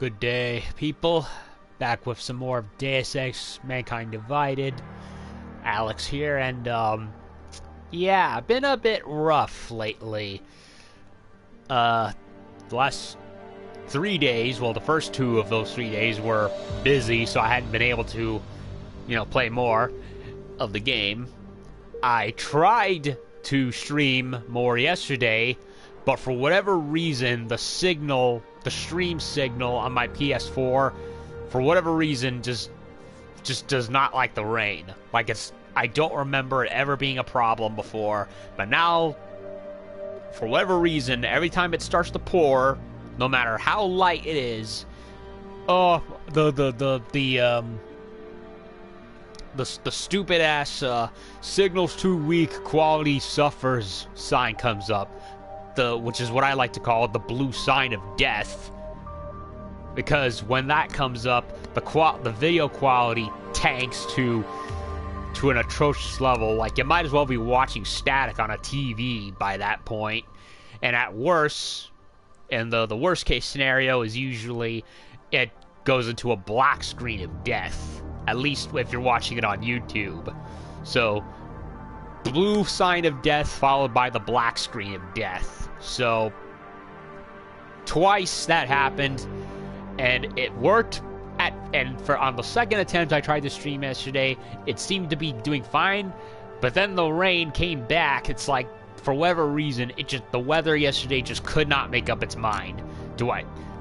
Good day, people. Back with some more of Deus Ex Mankind Divided. Alex here, and, yeah, been a bit rough lately. The last 3 days, well, the first 2 of those 3 days were busy, so I hadn't been able to, play more of the game. I tried to stream more yesterday, but for whatever reason, the stream signal on my PS4, for whatever reason, just does not like the rain. I don't remember it ever being a problem before, but now, for whatever reason, every time it starts to pour, no matter how light it is, the stupid ass signal's too weak, quality suffers sign comes up. Which is what I like to call the blue sign of death, because when that comes up, the video quality tanks to an atrocious level. Like, you might as well be watching static on a TV by that point. And at worst, and the worst case scenario is usually it goes into a black screen of death, at least if you're watching it on YouTube. So blue sign of death followed by the black screen of death. So twice that happened, and it worked. On the second attempt I tried to stream yesterday, it seemed to be doing fine, but then the rain came back. It's like, for whatever reason, the weather yesterday just could not make up its mind.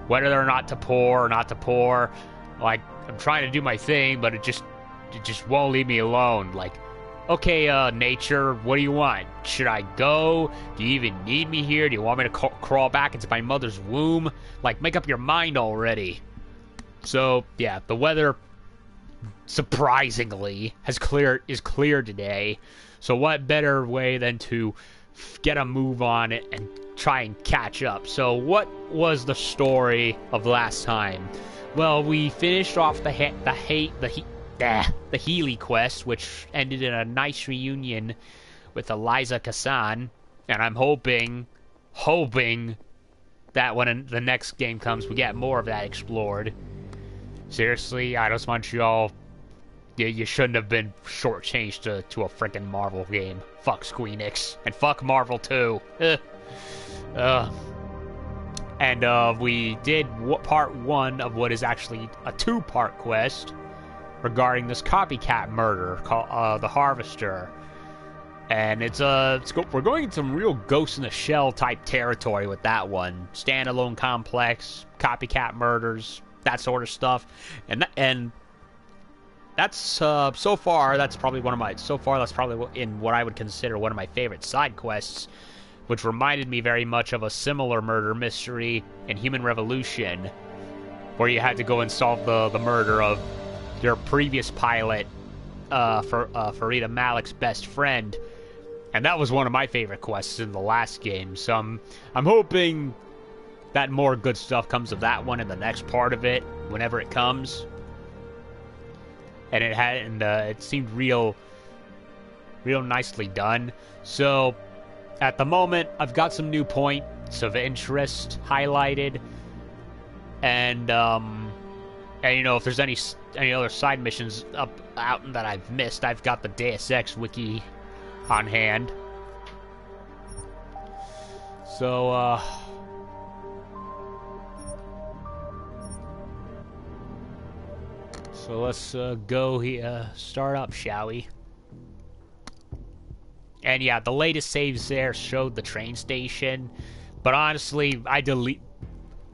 Whether or not to pour or not to pour. Like, I'm trying to do my thing, but it just won't leave me alone. Like, okay, nature, what do you want? Should I go? Do you even need me here? Do you want me to crawl back into my mother's womb? Like, make up your mind already. So, yeah, the weather, surprisingly, is clear today. So what better way than to get a move on it and try and catch up. So what was the story of last time? Well, we finished off the Healy quest, which ended in a nice reunion with Eliza Kassan, and I'm hoping that when the next game comes, we get more of that explored. Seriously, I just want you all, you shouldn't have been shortchanged to a frickin' Marvel game. Fuck Squeenix, and fuck Marvel too. And we did part 1 of what is actually a 2-part quest regarding this copycat murder called the Harvester, and we're going into some real Ghost in the Shell type territory with that one. Standalone complex, copycat murders, that sort of stuff, and that's so far that's probably in what I would consider one of my favorite side quests, which reminded me very much of a similar murder mystery in Human Revolution, where you had to go and solve the murder of your previous pilot, Farida Malik's best friend, and that was one of my favorite quests in the last game. So I'm hoping that more good stuff comes of that one in the next part of it, whenever it comes. And it seemed real nicely done. So at the moment, I've got some new points of interest highlighted, and if there's any other side missions out that I've missed, I've got the Deus Ex wiki on hand. So let's go here, start up, shall we? And yeah, the latest saves there showed the train station, but honestly, I delete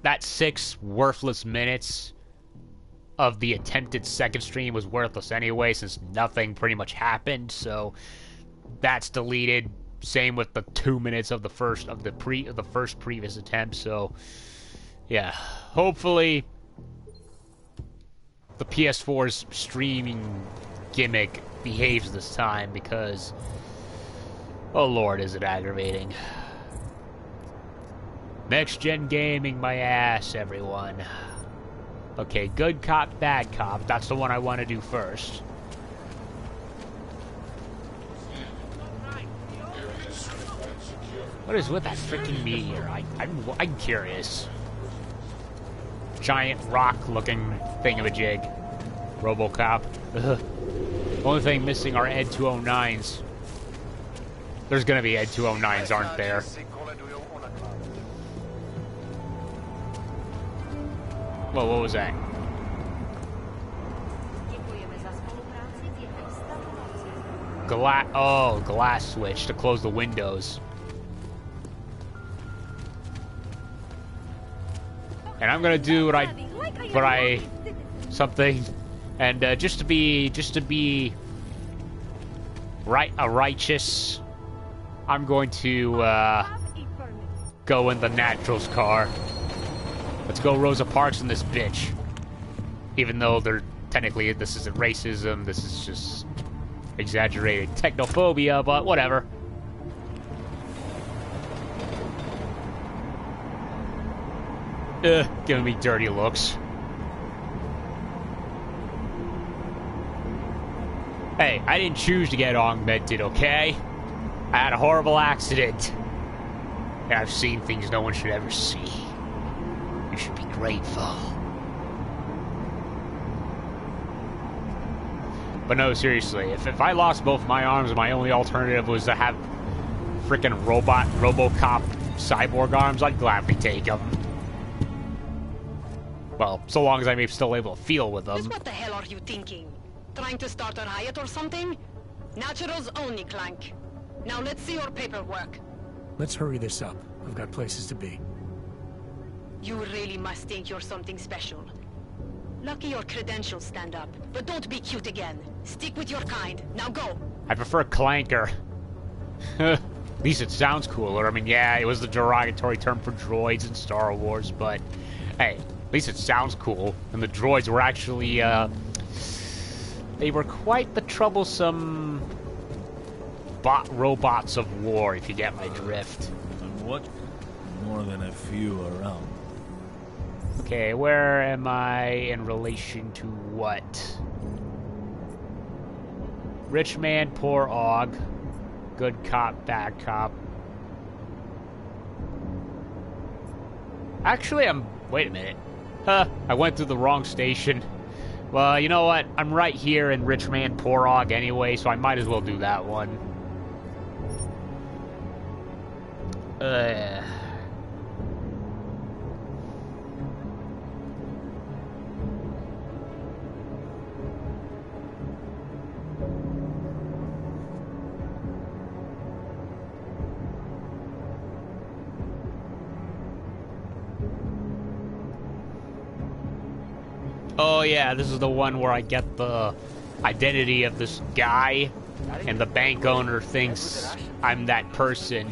that 6 worthless minutes of the attempted second stream was worthless anyway, since nothing pretty much happened, so that's deleted. Same with the 2 minutes of the first previous attempt. So yeah, hopefully the PS4's streaming gimmick behaves this time, because oh lord, is it aggravating. Next gen gaming my ass, everyone. Okay, good cop, bad cop. That's the one I want to do first. What is with that freaking meteor? I'm curious. giant rock-looking thingamajig. RoboCop. Ugh. Only thing missing are Ed 209s. There's gonna be Ed 209s, aren't there? Whoa, what was that? Glass switch to close the windows. And I'm gonna do something, and just to be righteous, I'm going to go in the Naturals car. Let's go Rosa Parks in this bitch. Even though technically this isn't racism, this is just exaggerated technophobia, but whatever. Giving me dirty looks. Hey, I didn't choose to get augmented, okay? I had a horrible accident. And I've seen things no one should ever see. You should be grateful. But no, seriously, if I lost both my arms and my only alternative was to have freaking RoboCop cyborg arms, I'd gladly take them. Well, so long as I'm still able to feel with them. Just what the hell are you thinking? Trying to start a riot or something? Naturals only, Clank. Now let's see your paperwork. Let's hurry this up. I've got places to be. You really must think you're something special. Lucky your credentials stand up, but don't be cute again. Stick with your kind. Now go! I prefer Clanker. At least it sounds cooler. I mean, yeah, it was the derogatory term for droids in Star Wars, but hey, at least it sounds cool. And the droids were actually, they were quite the troublesome robots of war, if you get my drift. And what? More than a few around. Okay, where am I in relation to what? Rich man, poor og. Good cop, bad cop. Actually, wait a minute. I went through the wrong station. Well, you know what? I'm right here in Rich Man, Poor Og anyway, so I might as well do that one. Oh yeah, this is the one where I get the identity of this guy, and the bank owner thinks I'm that person.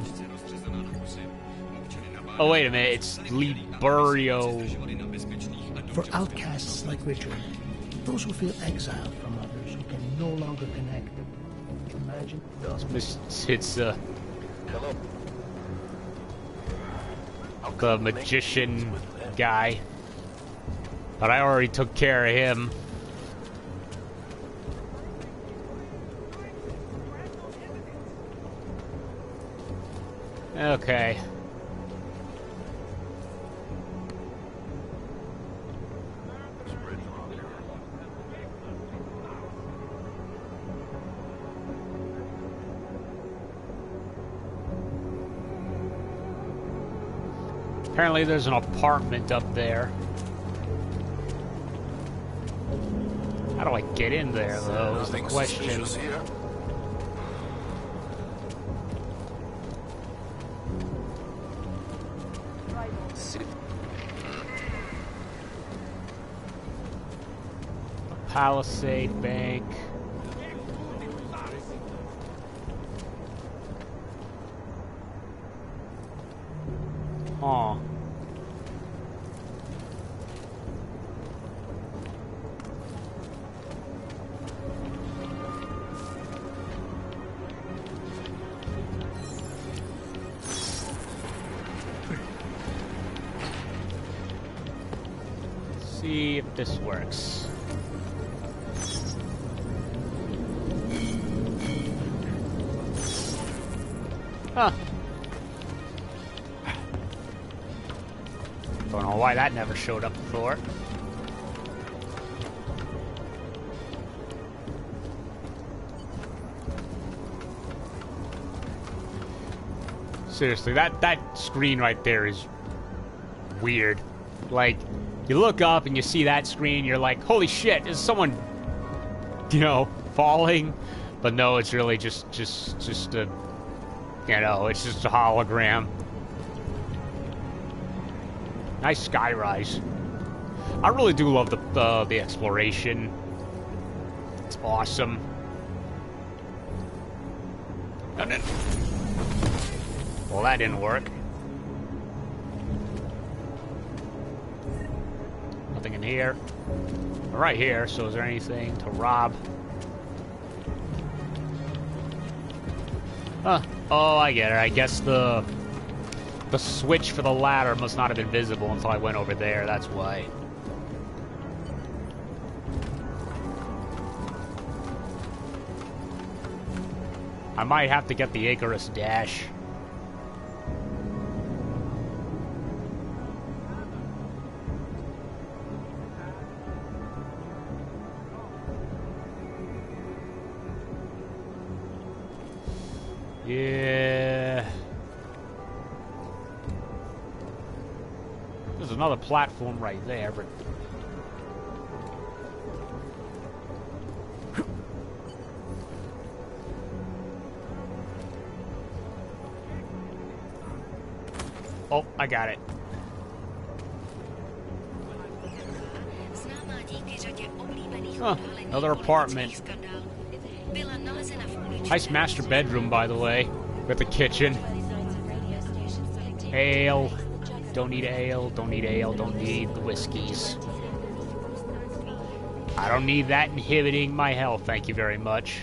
Oh wait a minute, it's Liberio. For outcasts like Richard, those who feel exiled from others, who can no longer connect. Imagine It's the magician guy. But I already took care of him. Okay. Apparently there's an apartment up there. How do I get in there, though, is the question. Palisade Bank. Huh. See if this works. Huh. Don't know why that never showed up before. Seriously, that screen right there is weird. Like, you look up and you see that screen, you're like, holy shit, is someone, you know, falling? But no, it's really just a, you know, it's just a hologram. Nice skyrise. I really do love the exploration. It's awesome. And then, well, that didn't work. Nothing in here. We're right here, so is there anything to rob? Huh. Oh, I get it. I guess the switch for the ladder must not have been visible until I went over there. That's why. I might have to get the Icarus Dash. Yeah. There's another platform right there, but... Oh, I got it. Huh, another apartment. Nice master bedroom, by the way, with a kitchen. Ale. Don't need ale, don't need ale, don't need the whiskeys. I don't need that inhibiting my health, thank you very much.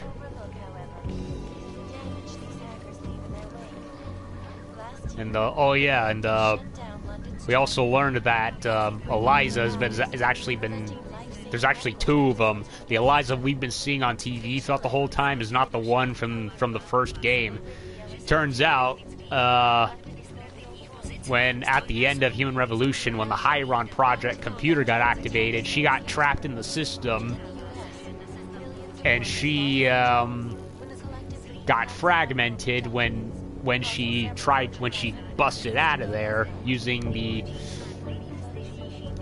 And oh yeah, and we also learned that Eliza has actually been. There's actually two of them. The Eliza we've been seeing on TV throughout the whole time is not the one from the first game. Turns out, when at the end of Human Revolution, when the Hyron Project computer got activated, she got trapped in the system, and she got fragmented when she busted out of there using the.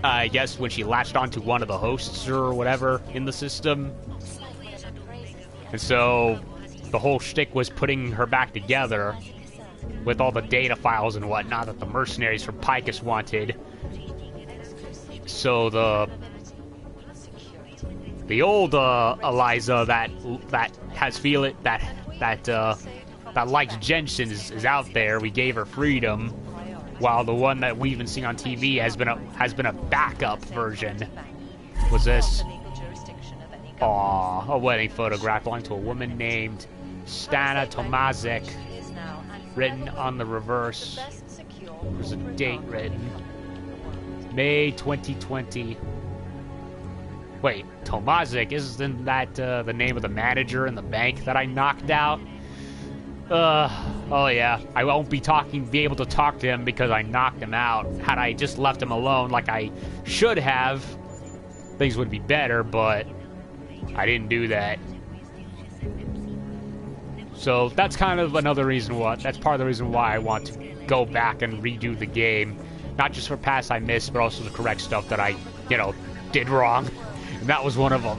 I guess when she latched onto one of the hosts or whatever in the system. And so the whole shtick was putting her back together with all the data files and whatnot that the mercenaries from Picus wanted. So the old Eliza that has that likes Jensen is out there. We gave her freedom. While the one that we've been seeing on TV has been a backup version. Was this? Aww, a wedding photograph belonging to a woman named Stana Tomazic. Written on the reverse. There's a date written. May 2020. Wait, Tomazic, isn't that the name of the manager in the bank that I knocked out? Oh yeah, I won't be able to talk to him because I knocked him out. Had I just left him alone like I should have, things would be better, but I didn't do that. So that's kind of another reason that's part of the reason why I want to go back and redo the game. Not just for past I missed, but also to correct stuff that I, did wrong. And that was one of them.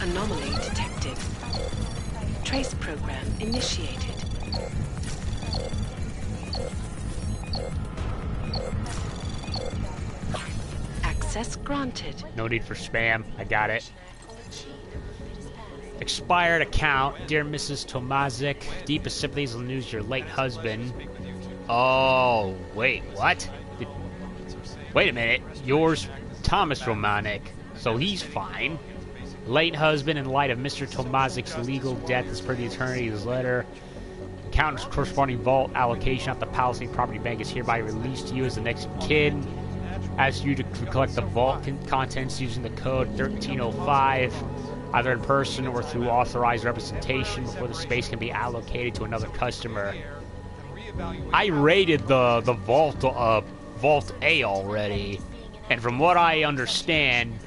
Anomaly detected. Trace program initiated. Access granted. No need for spam. I got it. Expired account. Dear Mrs. Tomazic, deepest sympathies on the news of your late husband. Oh, wait, what? Wait a minute. Yours, Thomas Romanek. So he's fine. Late husband, in light of Mr. Tomazic's legal death as per the attorney's letter. Account corresponding vault allocation at the Palisade Property Bank is hereby released to you as the next kid. Asks you to collect the vault contents using the code 1305. either in person or through authorized representation before the space can be allocated to another customer. I raided the Vault A already, and from what I understand,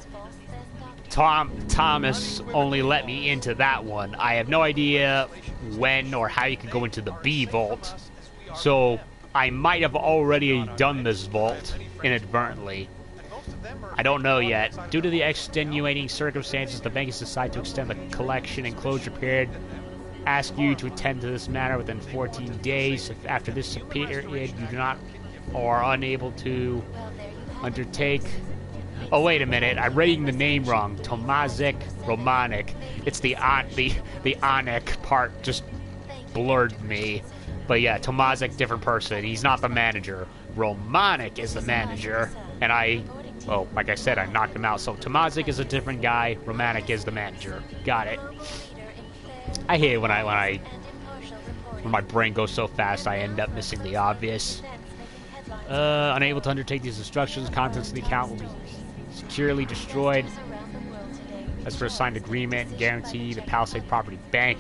Thomas only let me into that one. I have no idea when or how you could go into the B Vault, so I might have already done this vault inadvertently. I don't know yet. Due to the extenuating circumstances, the bank has decided to extend the collection and closure period. Ask you to attend to this matter within 14 days. If after this period you do not or are unable to undertake... Oh, wait a minute. I'm reading the name wrong. Tomazic Romanic. It's the Onik part just blurred me. But yeah, Tomazic, different person. He's not the manager. Romanic is the manager. And well, like I said, I knocked him out. So Tomazic is a different guy. Romanic is the manager. Got it. I hate it when my brain goes so fast I end up missing the obvious. Unable to undertake these instructions, contents of the account will be securely destroyed. As for a signed agreement, guarantee the Palisade Property Bank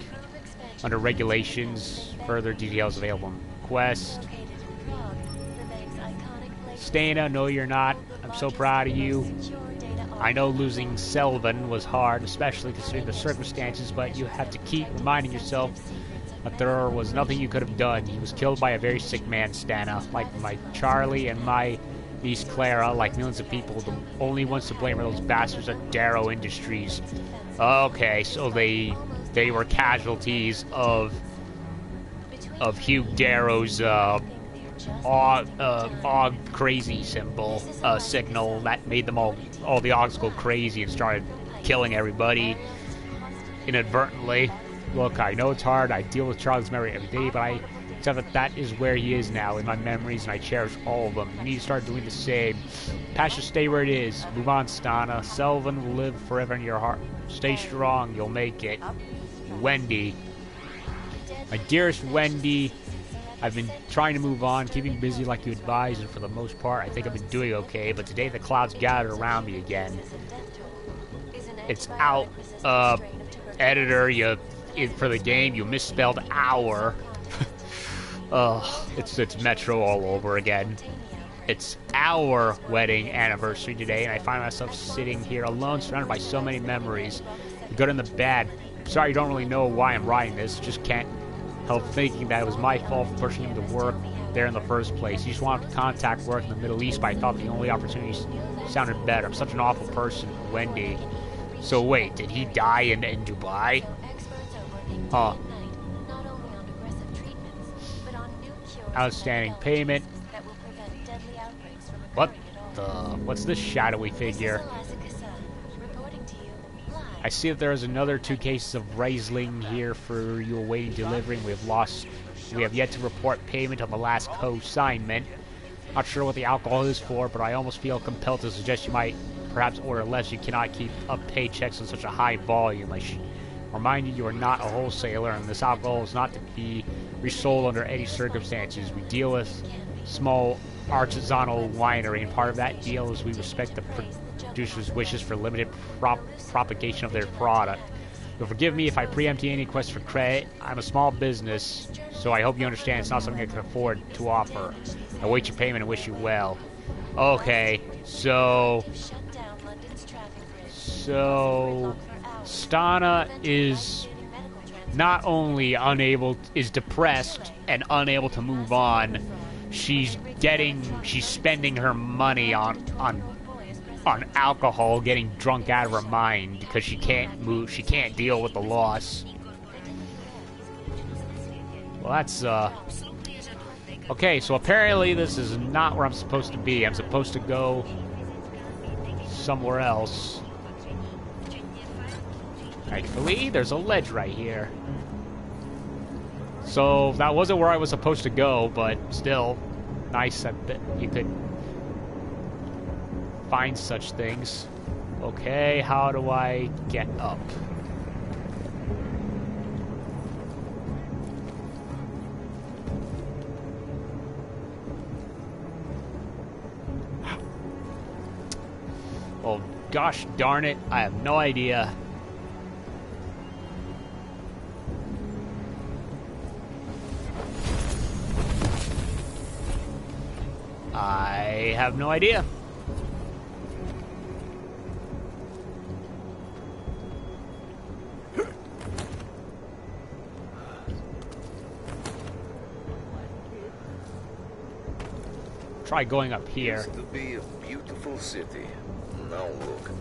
under regulations. Further details available on request. Stana, no you're not. I'm so proud of you. I know losing Selvin was hard, especially considering the circumstances, but you have to keep reminding yourself that there was nothing you could have done. He was killed by a very sick man, Stana. Like my Charlie and my niece Clara, like millions of people, the only ones to blame are those bastards at Darrow Industries. Okay, so they were casualties of Hugh Darrow's Og crazy signal that made them all the Ogs go crazy and started killing everybody inadvertently. Look, I know it's hard. I deal with Charlie's memory every day, but I accept that is where he is now in my memories, and I cherish all of them. You need to start doing the same. Past should stay where it is. Move on, Stana. Selvin will live forever in your heart. Stay strong. You'll make it. Wendy. My dearest Wendy, I've been trying to move on, keeping busy like you advised, and for the most part, I think I've been doing okay, but today the clouds gathered around me again. It's out, editor, for the game, you misspelled hour. It's Metro all over again. It's our wedding anniversary today, and I find myself sitting here alone, surrounded by so many memories, the good and the bad. Sorry you don't really know why I'm writing this, just can't help thinking that it was my fault for pushing him to work there in the first place. He just wanted to contact work in the Middle East, but I thought the only opportunities sounded better. I'm such an awful person, Wendy. So wait, did he die in Dubai? Huh. Outstanding payment. What's this shadowy figure? I see that there is another 2 cases of Riesling here for you awaiting delivery. We have yet to report payment on the last co-assignment. Not sure what the alcohol is for, but I almost feel compelled to suggest you might perhaps order less. You cannot keep up paychecks in such a high volume. I should remind you are not a wholesaler, and this alcohol is not to be resold under any circumstances. We deal with small artisanal winery, and part of that deal is we respect the producer's wishes for limited propagation of their product. You'll forgive me if I preempt any requests for credit. I'm a small business, so I hope you understand it's not something I can afford to offer. I await your payment and wish you well. Okay, so Stana is not only is depressed and unable to move on, she's spending her money on alcohol, getting drunk out of her mind because she can't move, she can't deal with the loss. Well, that's okay, so apparently this is not where I'm supposed to be. I'm supposed to go somewhere else. Thankfully, there's a ledge right here. So that wasn't where I was supposed to go, but still nice that you could find such things. Okay, how do I get up? Well, gosh darn it, I have no idea. I have no idea. Try going up here. Used to be a beautiful city. Now look.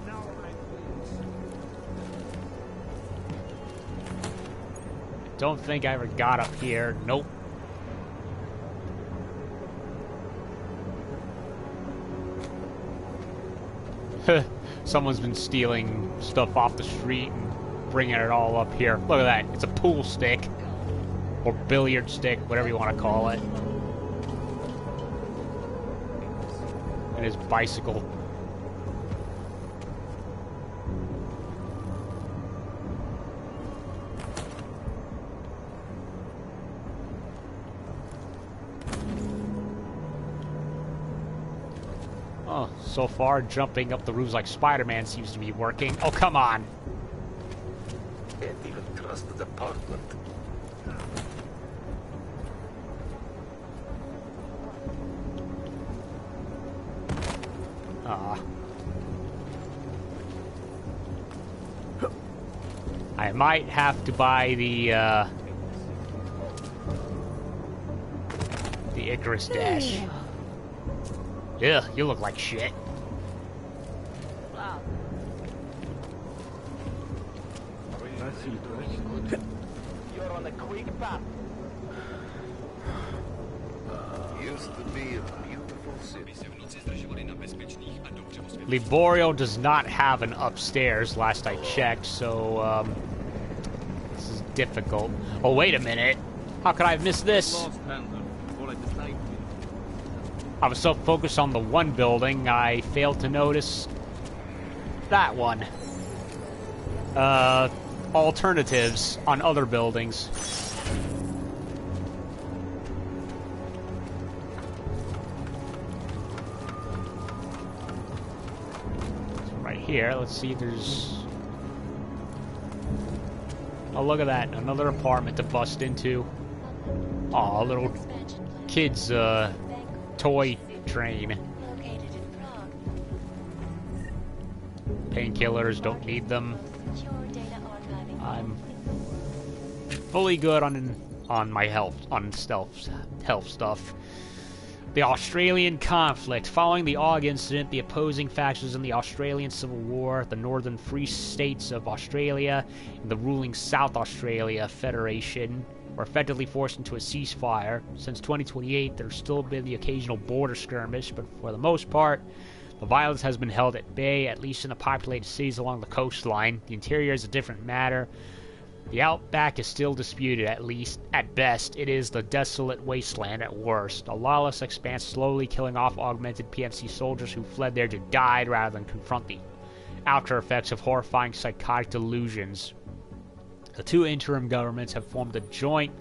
Don't think I ever got up here. Nope. Someone's been stealing stuff off the street and bringing it all up here. Look at that. It's a pool stick. Or billiard stick, whatever you want to call it. And his bicycle. Oh, so far jumping up the roofs like Spider-Man seems to be working. Oh, come on. Can't even trust the apartment. I might have to buy the Icarus Dash. Ugh, you look like shit. You're on a quick path. Used to be a beautiful city. Liborio does not have an upstairs, last I checked, so, this is difficult. Oh, wait a minute. How could I have missed this? I was so focused on the one building, I failed to notice that one. Alternatives on other buildings. Here, let's see if there's... Oh, look at that. Another apartment to bust into. Aw, a little kid's, toy train. Painkillers, don't need them. I'm fully good on my health, on health stuff. The Australian conflict. Following the Aug incident, the opposing factions in the Australian Civil War, the Northern Free States of Australia, and the ruling South Australia Federation were effectively forced into a ceasefire. Since 2028, there's still been the occasional border skirmish, but for the most part, the violence has been held at bay, at least in the populated cities along the coastline. The interior is a different matter. The outback is still disputed, at least. At best, it is the desolate wasteland at worst. A lawless expanse slowly killing off augmented PMC soldiers who fled there to die rather than confront the after effects of horrifying psychotic delusions. The two interim governments have formed a joint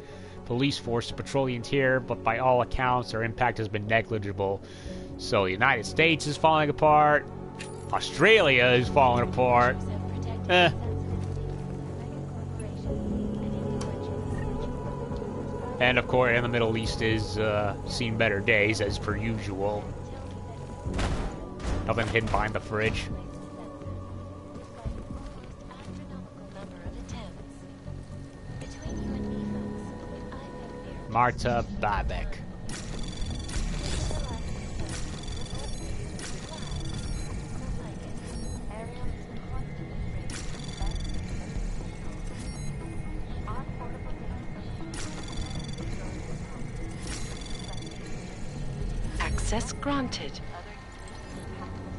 police force to patrol the interior, but by all accounts, their impact has been negligible. So the United States is falling apart. Australia is falling apart. And of course, in the Middle East is seen better days, as per usual. Nothing hidden behind the fridge. Marta Babek. Access granted.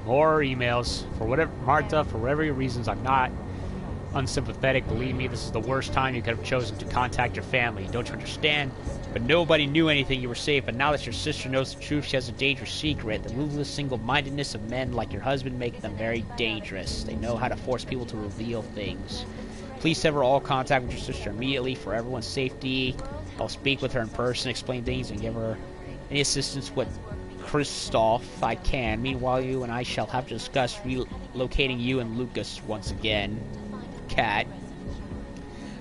More emails. For whatever, Marta, for whatever reasons, I'm not unsympathetic. Believe me, this is the worst time you could have chosen to contact your family. Don't you understand? But nobody knew anything. You were safe. But now that your sister knows the truth, she has a dangerous secret. The ruthless single-mindedness of men like your husband make them very dangerous. They know how to force people to reveal things. Please sever all contact with your sister immediately for everyone's safety. I'll speak with her in person, explain things, and give her any assistance with Christoph I can. Meanwhile, you and I shall have to discuss relocating you and Lucas once again. Cat.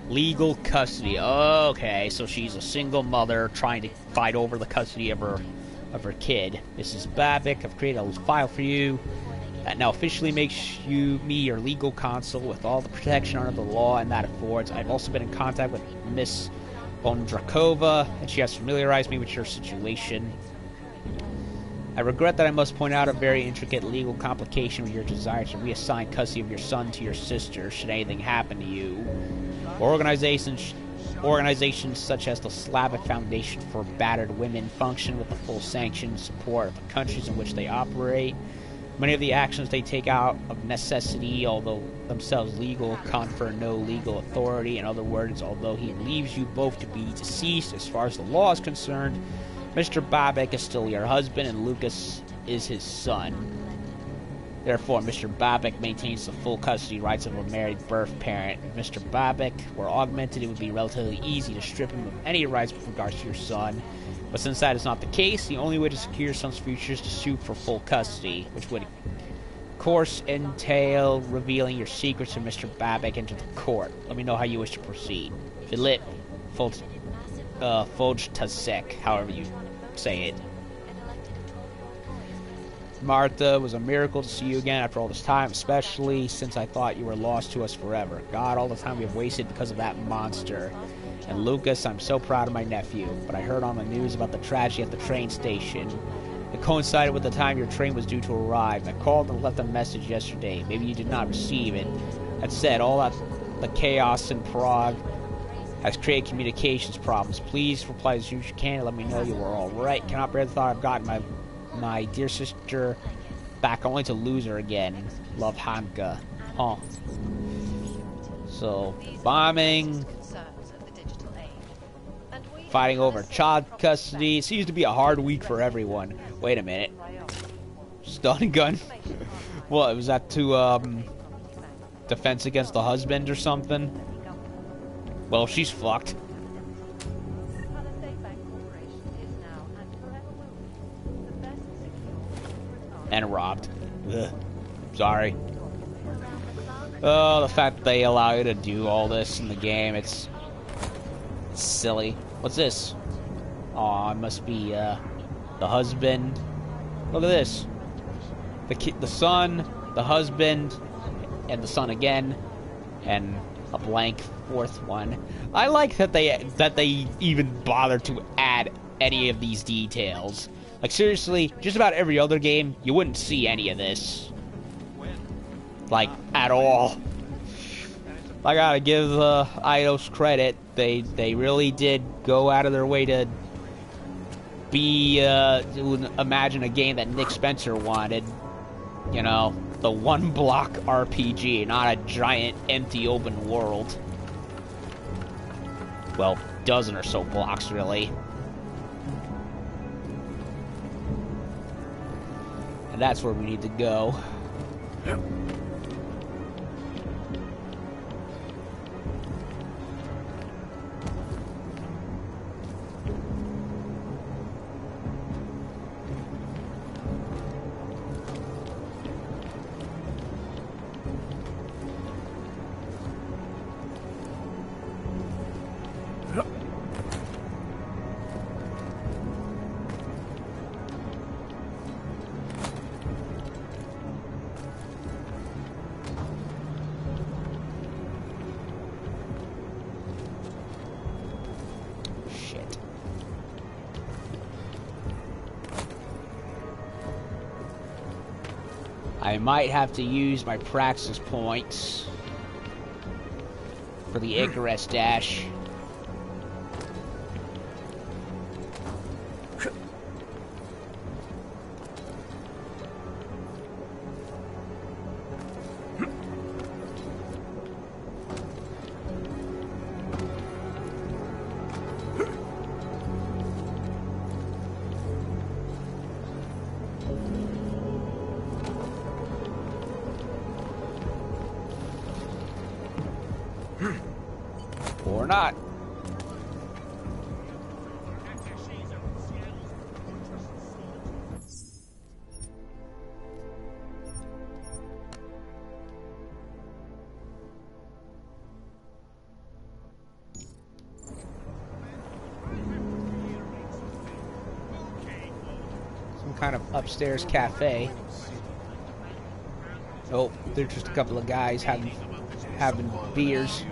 Legal custody. Okay, so she's a single mother trying to fight over the custody of her of her kid. Mrs. Babick, I've created a file for you that now officially makes me your legal counsel with all the protection under the law and that affords. I've also been in contact with Miss Bondrakova, and she has familiarized me with your situation. I regret that I must point out a very intricate legal complication with your desire to reassign custody of your son to your sister should anything happen to you. Organizations such as the Slavic Foundation for Battered Women function with the full sanction and support of the countries in which they operate. Many of the actions they take out of necessity, although themselves legal, confer no legal authority. In other words, although he leaves you both to be deceased as far as the law is concerned, Mr. Babick is still your husband and Lucas is his son. Therefore, Mr. Babick maintains the full custody rights of a married birth parent. If Mr. Babick were augmented, it would be relatively easy to strip him of any rights with regards to your son. But since that is not the case, the only way to secure your son's future is to sue for full custody, which would, of course, entail revealing your secrets to Mr. Babick and to the court. Let me know how you wish to proceed. Philip Fojtasek, however you say it. Martha, it was a miracle to see you again after all this time, especially since I thought you were lost to us forever. God, all the time we have wasted because of that monster. And Lucas, I'm so proud of my nephew, but I heard on the news about the tragedy at the train station. It coincided with the time your train was due to arrive. I called and left a message yesterday. Maybe you did not receive it. That said, all that the chaos in Prague has created communications problems. Please reply as soon as you can and let me know you were all right. Cannot bear the thought I've gotten my dear sister back only to lose her again. Love, Hanka. Huh. So, bombing, fighting over child custody. It seems to be a hard week for everyone. Wait a minute. Stun gun? What, was that to, defense against the husband or something? Well, she's fucked. And robbed. Ugh. Sorry. Oh, the fact that they allow you to do all this in the game, it's silly. What's this? Aw, it must be, the husband. Look at this. The son, the husband, and the son again, and a blank fourth one. I like that they even bothered to add any of these details. Like, seriously, just about every other game, you wouldn't see any of this. Like, at all. I gotta give Eidos credit. They really did go out of their way to imagine a game that Nick Spencer wanted. You know, the one-block RPG, not a giant, empty, open world. Well, dozen or so blocks, really. And that's where we need to go. I might have to use my praxis points for the Icarus dash. Or not. some kind of upstairs cafe. Oh, they're just a couple of guys having beers.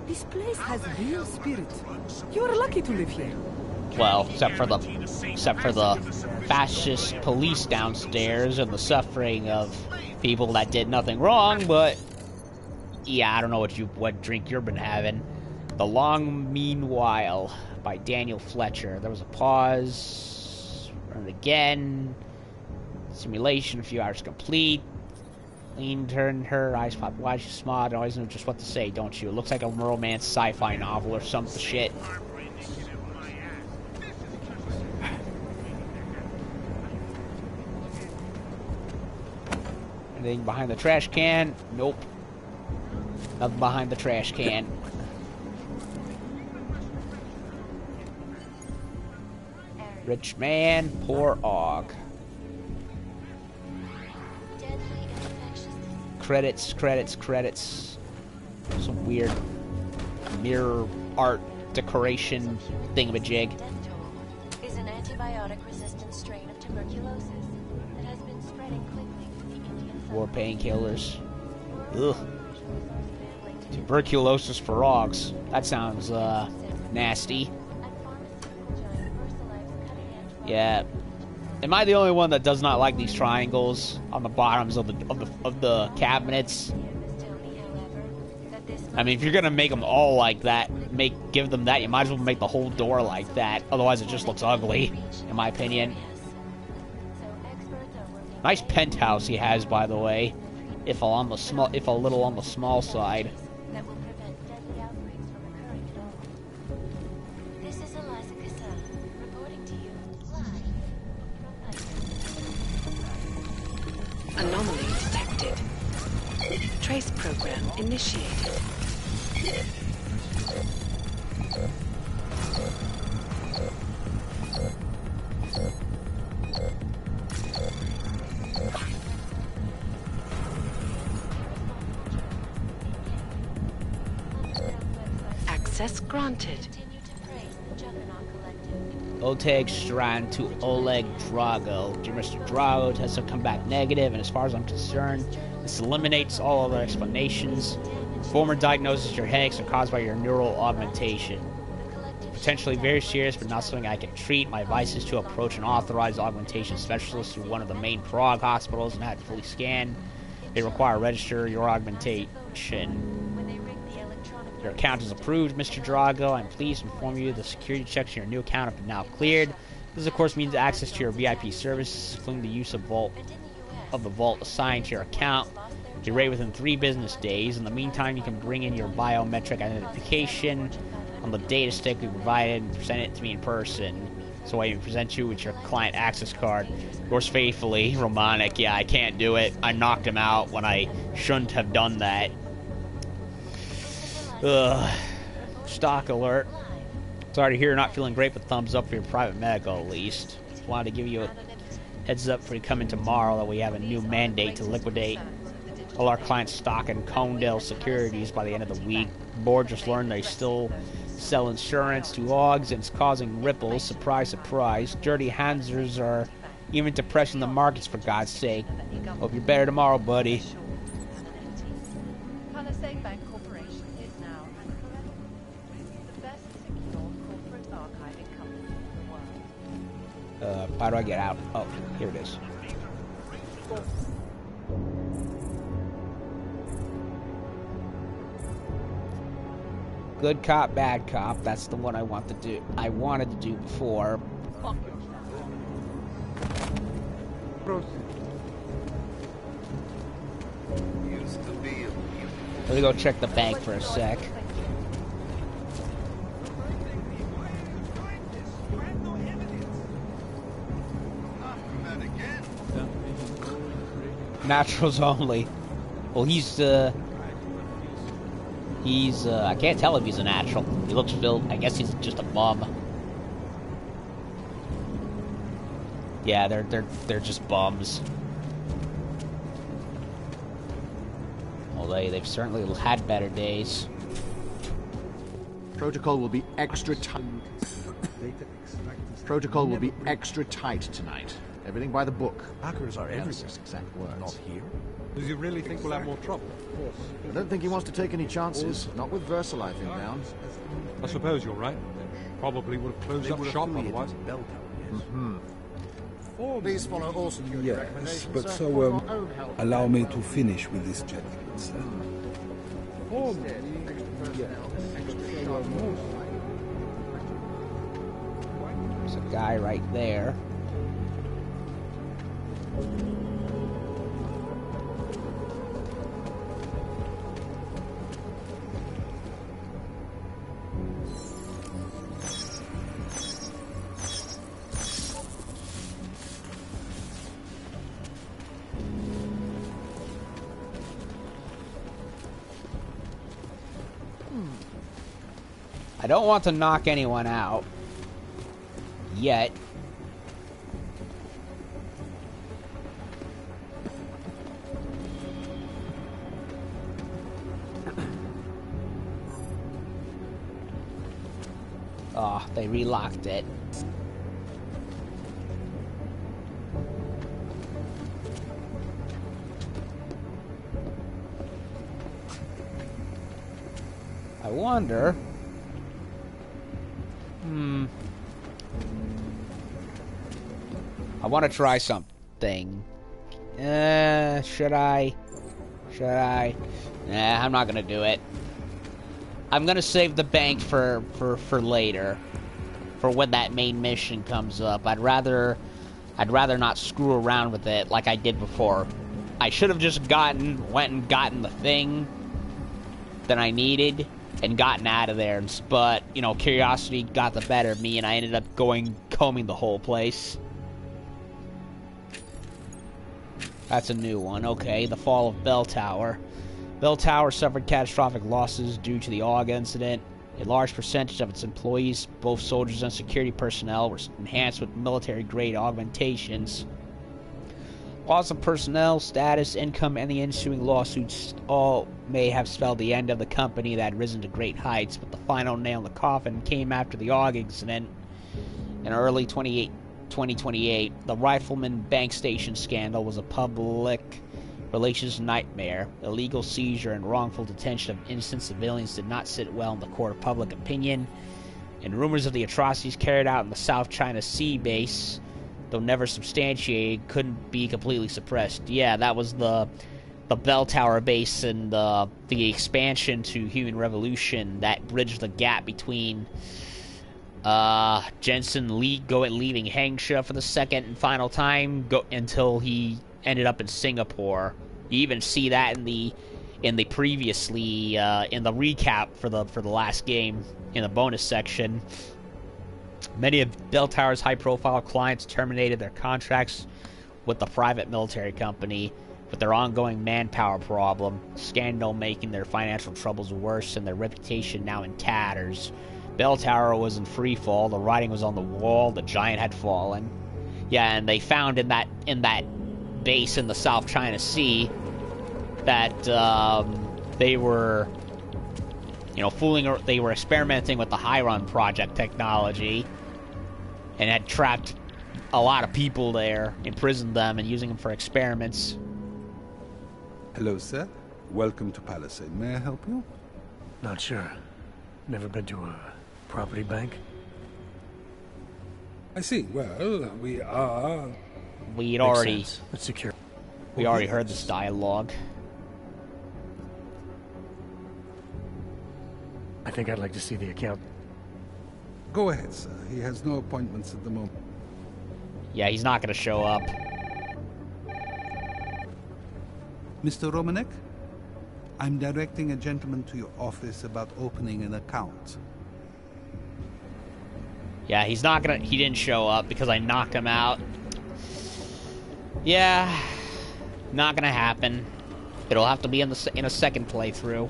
This place has real spirit. You are lucky to live here. Well, except for the fascist police downstairs and the suffering of people that did nothing wrong. But yeah, I don't know what drink you've been having. The Long Meanwhile by Daniel Fletcher. There was a pause. Run it again. Simulation. A few hours complete. Lean turned her eyes pop wide. She smiled. I always know just what to say, don't you? It looks like a romance sci-fi novel or some shit. Anything behind the trash can? Nope. Nothing behind the trash can. Rich man, poor og. Credits. Some weird mirror art decoration thingamajig. Is an antibiotic-resistant strain of tuberculosis that has been spreading quickly through the Indian. More painkillers. Ugh. Tuberculosis for ogs. That sounds nasty. Yeah. Am I the only one that does not like these triangles on the bottoms of the cabinets? I mean, if you're gonna make them all like that, give them that, you might as well make the whole door like that. Otherwise, it just looks ugly, in my opinion. Nice penthouse he has, by the way. If a little on the small side. Anomaly detected. Trace program initiated. Access granted. Oteg Strand to Oleg Drago. Dear Mr. Drago, tests have come back negative, and as far as I'm concerned, this eliminates all other explanations. Former diagnosis, your headaches are caused by your neural augmentation. Potentially very serious, but not something I can treat. My advice is to approach an authorized augmentation specialist through one of the main Prague hospitals and have it fully scanned. They require to register your augmentation. Your account is approved, Mr. Drago. I'm pleased to inform you the security checks on your new account have been now cleared. This, of course, means access to your VIP services, including the use of the vault assigned to your account. You're ready within 3 business days. In the meantime, you can bring in your biometric identification on the data stick we provided and present it to me in person. So I can present you with your client access card. Yours faithfully, Romanic. Yeah, I can't do it. I knocked him out when I shouldn't have done that. Ugh. Stock alert. Sorry to hear you're not feeling great, but thumbs up for your private medical at least. Just wanted to give you a heads up for you coming tomorrow that we have a new mandate to liquidate all our clients' stock in Condell Securities by the end of the week. The board just learned they still sell insurance to OGs and it's causing ripples. Surprise, surprise. Dirty Hansers are even depressing the markets, for God's sake. Hope you're better tomorrow, buddy. How do I get out? Oh, here it is. Good cop, bad cop. That's the one I want to do. I wanted to do before. Let me go check the bank for a sec. Naturals only. Well, I can't tell if he's a natural. He looks filled. I guess he's just a bum. Yeah, they're just bums. Well, they've certainly had better days. Protocol will be extra tight. Protocol will be extra tight tonight. Everything by the book. Hackers are everywhere. That's his exact words. Not here. Does he really think we'll have more trouble? I don't think he wants to take any chances. Not with Versalife in town. I suppose you're right. Probably would have closed up shop otherwise. Please follow all security Yes, but so, allow me to finish with this gentleman, sir. There's a guy right there. I don't want to knock anyone out yet. Oh, they relocked it. I wonder... I want to try something. Should I? Nah, I'm not gonna do it. I'm gonna save the bank for later. For when that main mission comes up. I'd rather not screw around with it like I did before. I should have just went and gotten the thing that I needed and gotten out of there. But, you know, curiosity got the better of me and I ended up combing the whole place. That's a new one. Okay, the fall of Bell Tower. Bell Tower suffered catastrophic losses due to the AUG incident. A large percentage of its employees, both soldiers and security personnel, were enhanced with military-grade augmentations. Loss of personnel, status, income, and the ensuing lawsuits all may have spelled the end of the company that had risen to great heights, but the final nail in the coffin came after the AUG incident in early 2028. The Rifleman Bank Station scandal was a public relations nightmare. Illegal seizure and wrongful detention of innocent civilians did not sit well in the court of public opinion, and rumors of the atrocities carried out in the South China Sea base, though never substantiated, couldn't be completely suppressed. Yeah, that was the Bell Tower base and the expansion to Human Revolution that bridged the gap between Jensen leaving Hangsha for the second and final time until he ended up in Singapore. You even see that in the previously in the recap for the last game in the bonus section. Many of Bell Tower's high-profile clients terminated their contracts with the private military company with their ongoing manpower problem, scandal making their financial troubles worse and their reputation now in tatters. Bell Tower was in free fall, the writing was on the wall, the giant had fallen. Yeah, and they found in that base in the South China Sea that they were, you know, they were experimenting with the High-Run project technology and had trapped a lot of people there, imprisoned them, and using them for experiments. Hello, sir. Welcome to Palisade. May I help you? Not sure. Never been to a property bank. I see. Well, we are... We already heard this dialogue. I think I'd like to see the account. Go ahead, sir. He has no appointments at the moment. Yeah, he's not going to show up. Mr. Romanek, I'm directing a gentleman to your office about opening an account. Yeah, he didn't show up because I knocked him out. Yeah, not gonna happen. It'll have to be in a second playthrough.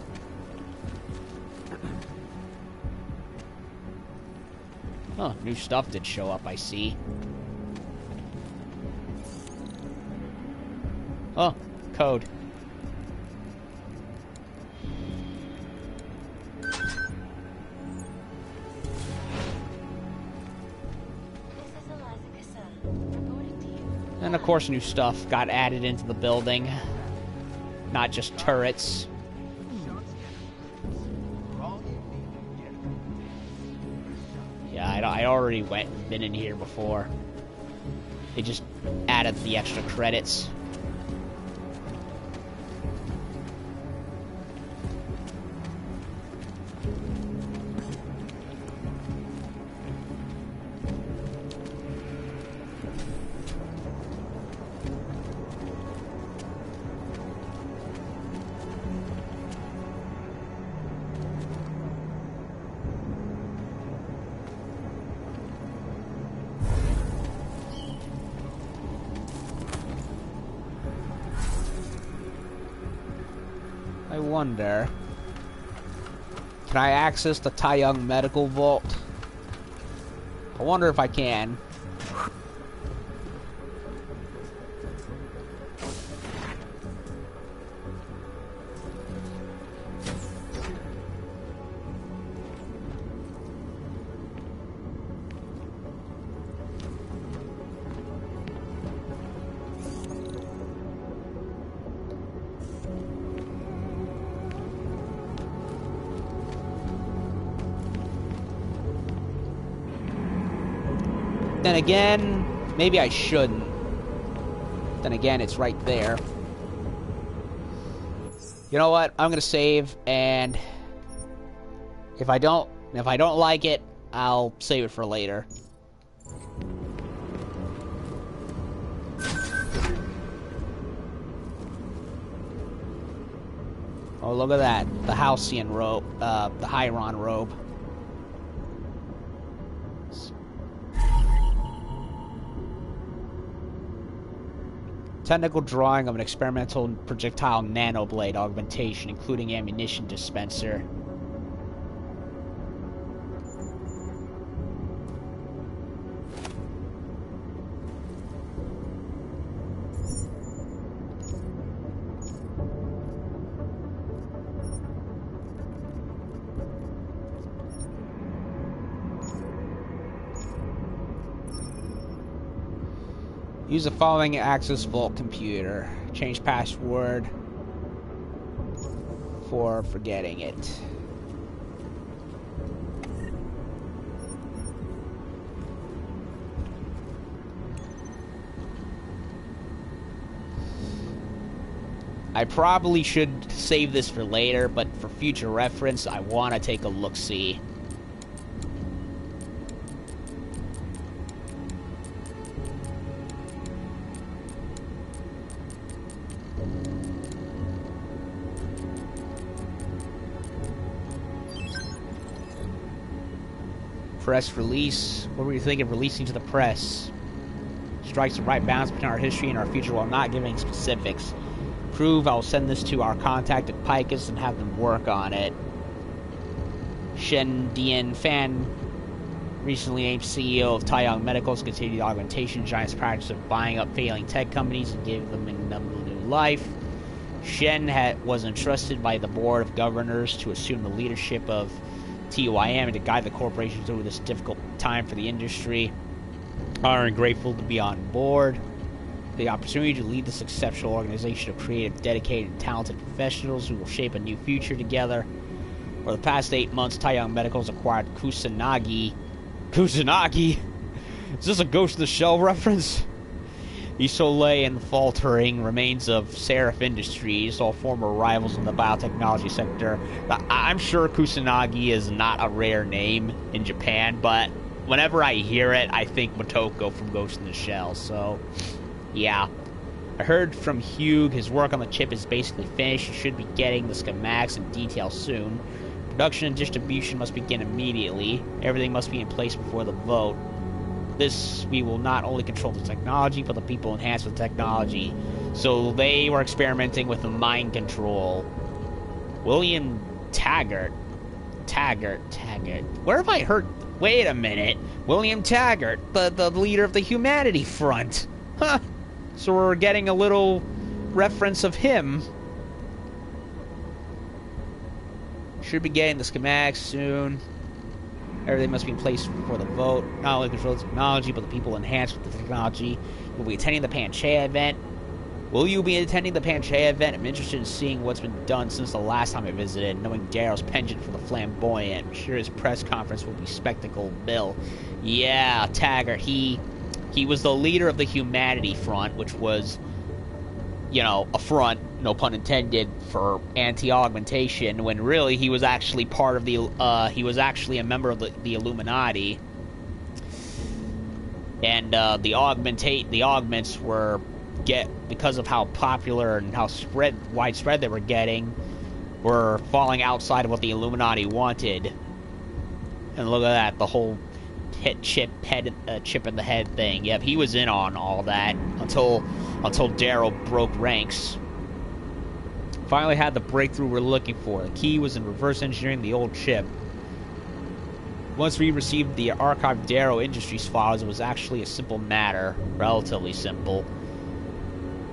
Huh, new stuff did show up, I see. Oh, code. And of course new stuff got added into the building. Not just turrets. Yeah, I already been in here before. They just added the extra credits. I wonder, can I access the Taeyong Medical Vault? I wonder if I can. Then again, maybe I shouldn't. Then again, it's right there. You know what? I'm gonna save, and if I don't like it, I'll save it for later. Oh, look at that. The Halcyon robe, the Hyron robe. Technical drawing of an experimental projectile nanoblade augmentation, including ammunition dispenser. Use the following access vault computer. Change password for forgetting it. I probably should save this for later, but for future reference, I want to take a look-see. Press release. What were you thinking of releasing to the press? Strikes the right balance between our history and our future while not giving specifics. Prove I'll send this to our contact at Picus and have them work on it. Shen Dian Fan, recently named CEO of Taeyong Medical's continued augmentation giant's practice of buying up failing tech companies and giving them a new life. Shen was entrusted by the board of governors to assume the leadership of TYM and to guide the corporation through this difficult time for the industry. Honored and grateful to be on board. The opportunity to lead this exceptional organization of creative, dedicated, and talented professionals who will shape a new future together. For the past 8 months, Taeyong Medical has acquired Kusanagi. Kusanagi? Is this a Ghost in the Shell reference? Isolé and faltering remains of Seraph Industries, all former rivals in the biotechnology sector. I'm sure Kusanagi is not a rare name in Japan, but whenever I hear it, I think Motoko from Ghost in the Shell, so yeah. I heard from Hugh his work on the chip is basically finished. You should be getting the schematics in detail soon. Production and distribution must begin immediately. Everything must be in place before the vote. This, we will not only control the technology, but the people enhance with technology. So they were experimenting with the mind control. William Taggart. Where have I heard... Wait a minute. William Taggart, the leader of the Humanity Front. Huh. So we're getting a little reference of him. Should be getting the schematics soon. Everything must be in place for the vote. Not only control the technology, but the people enhanced with the technology. Will be attending the Panchaea event. Will you be attending the Panchaea event? I'm interested in seeing what's been done since the last time I visited, knowing Darrow's penchant for the flamboyant. I'm sure his press conference will be spectacle Bill. Yeah, Taggart, he was the leader of the Humanity Front, which was, you know, a front, no pun intended, for anti-augmentation, when really he was actually part of the, he was actually a member of the Illuminati. And the augments were because of how popular and how widespread they were getting, were falling outside of what the Illuminati wanted. And look at that, the whole chip in the head thing. Yep, he was in on all that until Darrow broke ranks. Finally had the breakthrough we're looking for. The key was in reverse engineering the old chip. Once we received the archived Darrow Industries files, it was actually a simple matter. Relatively simple.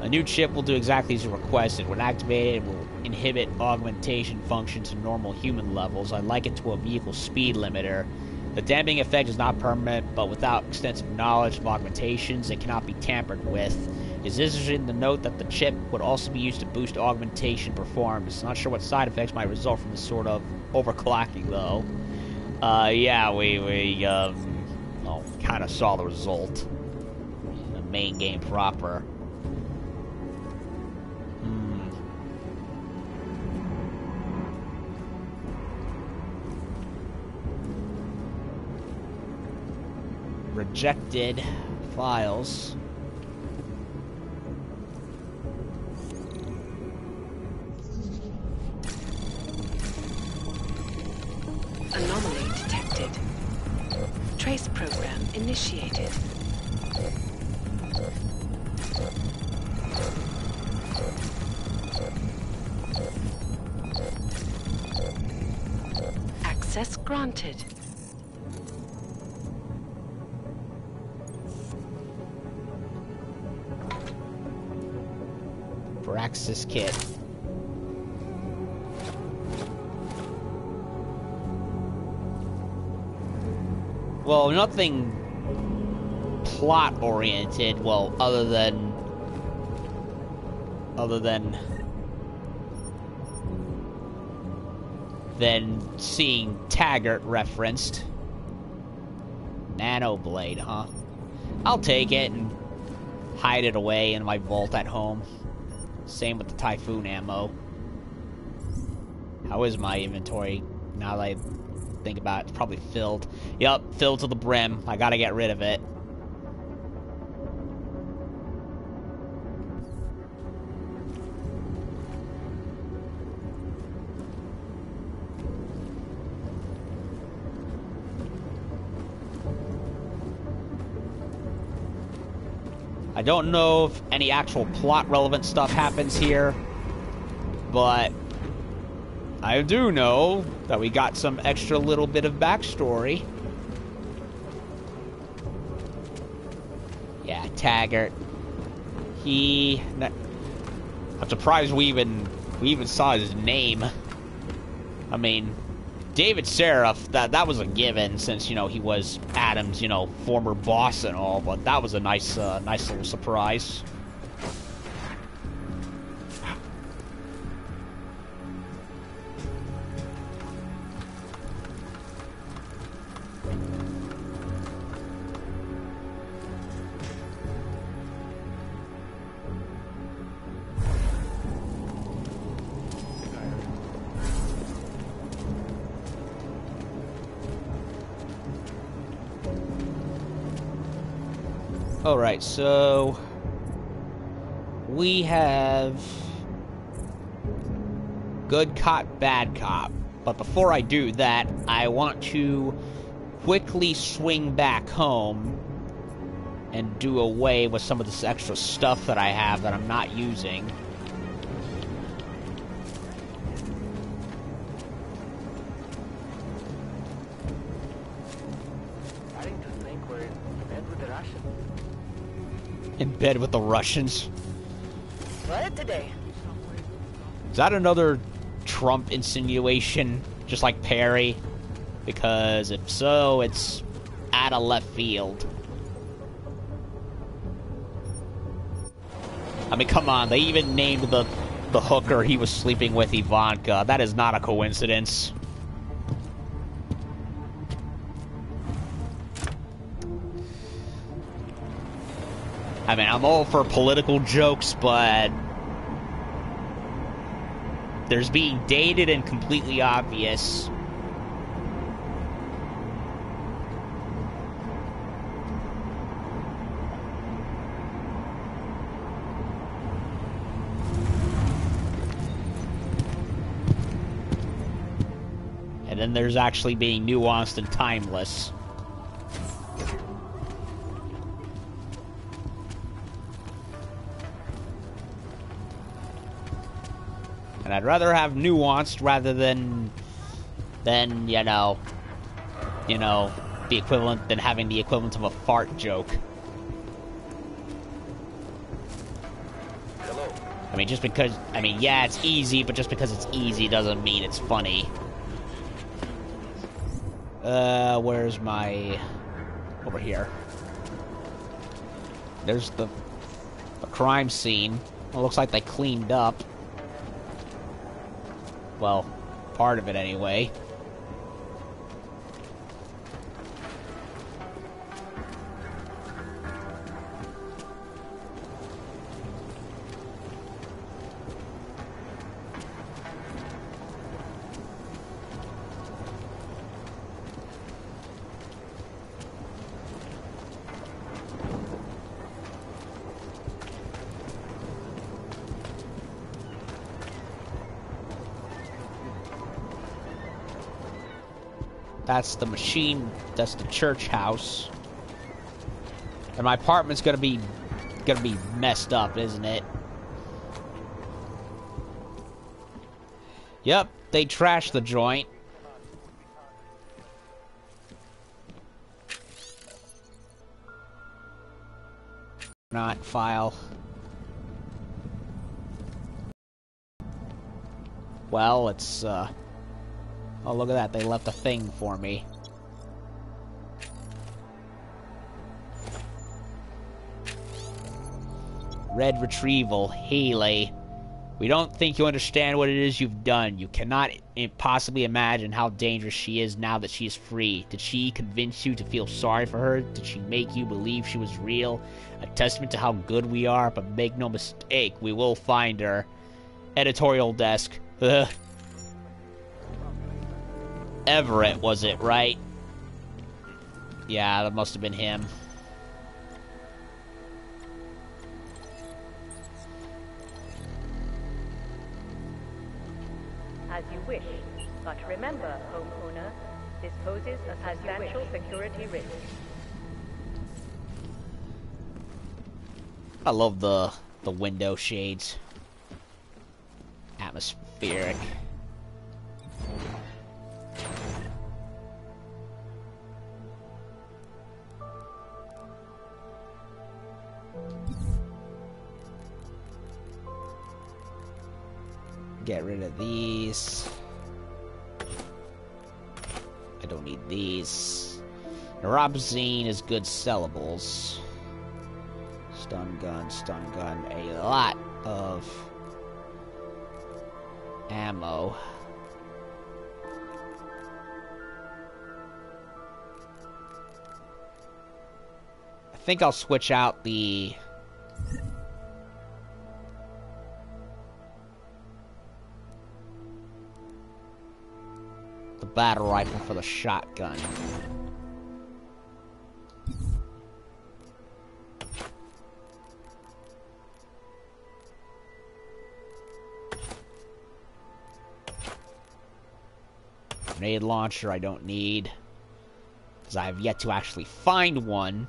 A new chip will do exactly as you requested. When activated, it will inhibit augmentation function to normal human levels. I liken it to a vehicle speed limiter. The damping effect is not permanent, but without extensive knowledge of augmentations, it cannot be tampered with. It's interesting to note that the chip would also be used to boost augmentation performance. Not sure what side effects might result from this sort of overclocking, though. Yeah, we kind of saw the result in the main game proper. Rejected files. Anomaly detected. Trace program initiated. Access granted. Access kit. Well, nothing plot oriented. Well, other than seeing Taggart referenced. Nanoblade, huh? I'll take it and hide it away in my vault at home. Same with the Typhoon ammo. How is my inventory now that I think about it? It's probably filled. Yup, filled to the brim. I gotta get rid of it. I don't know if any actual plot-relevant stuff happens here, but I do know that we got some extra little bit of backstory. Yeah, Taggart. I'm surprised we even saw his name. I mean, David Seraph, that was a given since, you know, he was Adam's, you know, former boss and all, but that was a nice little surprise. Alright, so we have good cop, bad cop. But before I do that, I want to quickly swing back home and do away with some of this extra stuff that I have that I'm not using. In bed with the Russians. What today? Is that another Trump insinuation? Just like Perry? Because if so, it's out of left field. I mean, come on, they even named the hooker he was sleeping with Ivanka. That is not a coincidence. I mean, I'm all for political jokes, but there's being dated and completely obvious. And then there's actually being nuanced and timeless. And I'd rather have nuanced rather than the equivalent than having the equivalent of a fart joke. Hello. I mean, just because, yeah, it's easy, but just because it's easy doesn't mean it's funny. Where's my... Over here. There's the crime scene. It looks like they cleaned up. Well, part of it anyway. That's the machine, that's the church house. And my apartment's gonna be messed up, isn't it? Yep, they trashed the joint. Not file. Well, it's oh, look at that. They left a thing for me. Red retrieval. Haley. We don't think you understand what it is you've done. You cannot possibly imagine how dangerous she is now that she is free. Did she convince you to feel sorry for her? Did she make you believe she was real? A testament to how good we are, but make no mistake, we will find her. Editorial desk. Ugh. Everett, was it, right? Yeah, that must have been him. As you wish, but remember, homeowner, this poses a substantial security risk. I love the window shades. Atmospheric. Get rid of these. I don't need these. Neuropozyne is good sellables. Stun gun, a lot of ammo. I think I'll switch out the battle rifle for the shotgun. Grenade launcher I don't need, because I have yet to actually find one.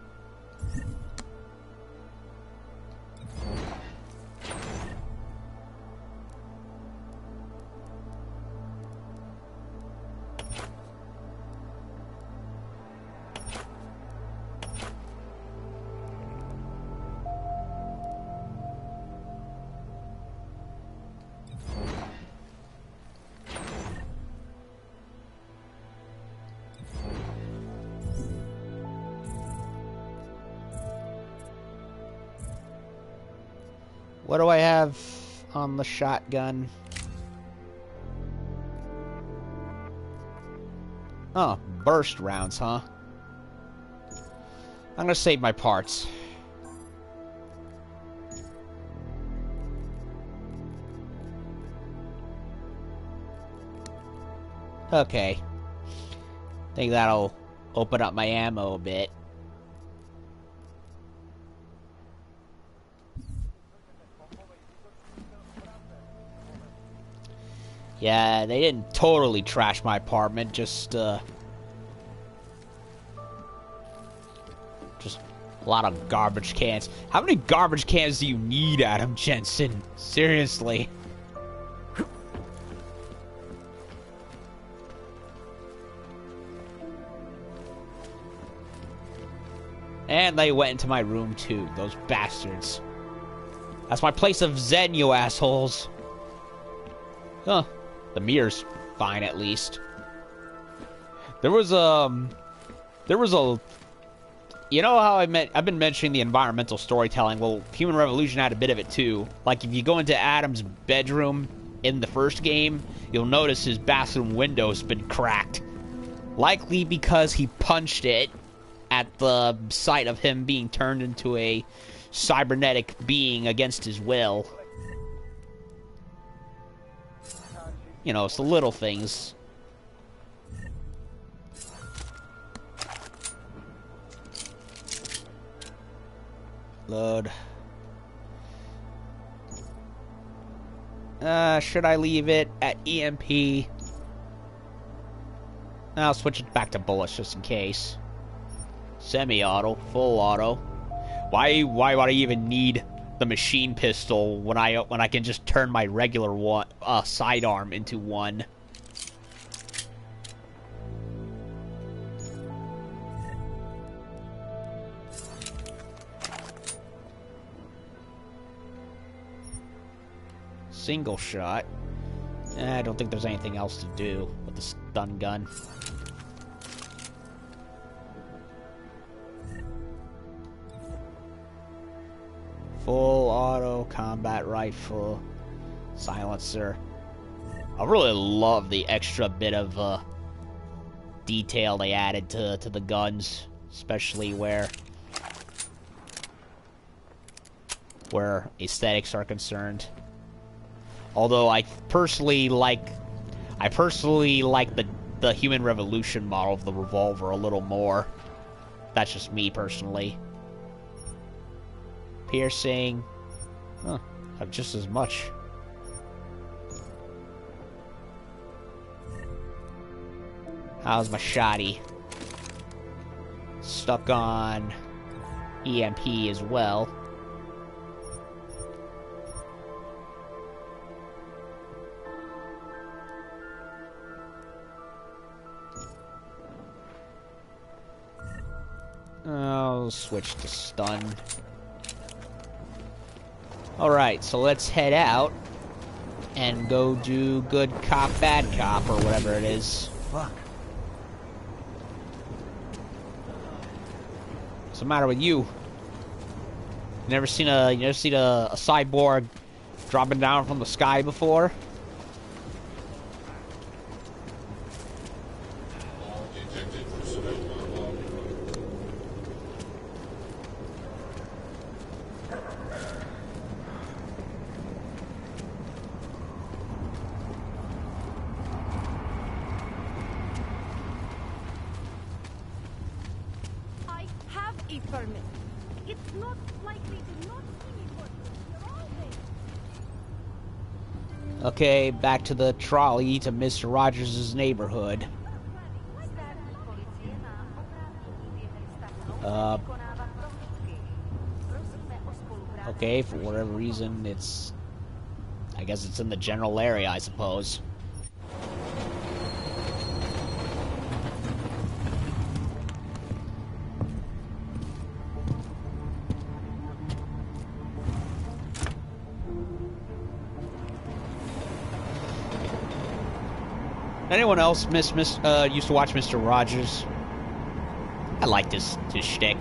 What do I have on the shotgun? Oh, burst rounds, huh? I'm gonna save my parts. Okay. Think that'll open up my ammo a bit. Yeah, they didn't totally trash my apartment, just a lot of garbage cans. How many garbage cans do you need, Adam Jensen? Seriously. And they went into my room, too. Those bastards. That's my place of zen, you assholes. Huh. The mirror's fine, at least. There was a... You know how I've been mentioning the environmental storytelling? Well, Human Revolution had a bit of it, too. Like, if you go into Adam's bedroom in the first game, you'll notice his bathroom window's been cracked. Likely because he punched it at the sight of him being turned into a cybernetic being against his will. You know, it's the little things. Load. Should I leave it at EMP? I'll switch it back to bullets just in case. Semi-auto, full auto. Why would I even need the machine pistol when I can just turn my regular one sidearm into one? Single shot. I don't think there's anything else to do with the stun gun. Full auto combat rifle, silencer. I really love the extra bit of detail they added to the guns, especially where aesthetics are concerned. Although I personally like the Human Revolution model of the revolver a little more. That's just me personally. Piercing. Huh, have just as much. How's my shotty? Stuck on EMP as well. I'll switch to stun. Alright, so let's head out and go do good cop, bad cop, or whatever it is. Fuck. What's the matter with you? You never seen a cyborg dropping down from the sky before? Okay, back to the trolley to Mr. Rogers' neighborhood. Okay, for whatever reason, I guess it's in the general area, I suppose. Anyone else used to watch Mr. Rogers? I like his shtick.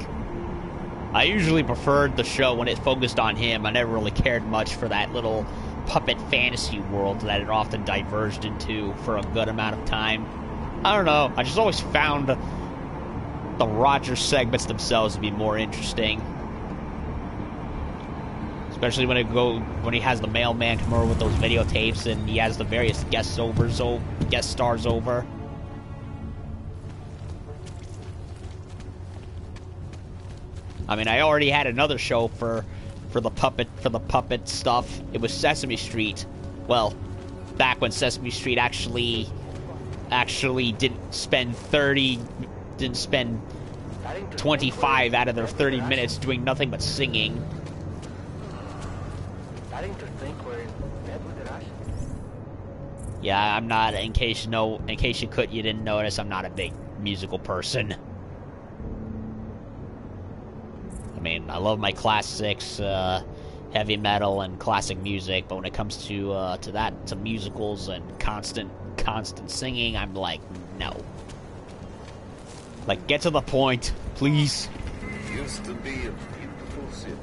I usually preferred the show when it focused on him. I never really cared much for that little puppet fantasy world that it often diverged into for a good amount of time. I don't know. I just always found the Roger segments themselves to be more interesting. Especially when he has the mailman come over with those videotapes and he has the various guest stars over. I mean, I already had another show for the puppet stuff. It was Sesame Street. Well, back when Sesame Street actually didn't spend 25 out of their 30 minutes doing nothing but singing. Yeah, I'm not. In case you didn't notice, I'm not a big musical person. I mean, I love my classics, heavy metal and classic music, but when it comes to musicals and constant singing, I'm like, no. Like, get to the point, please. Used to be a beautiful city.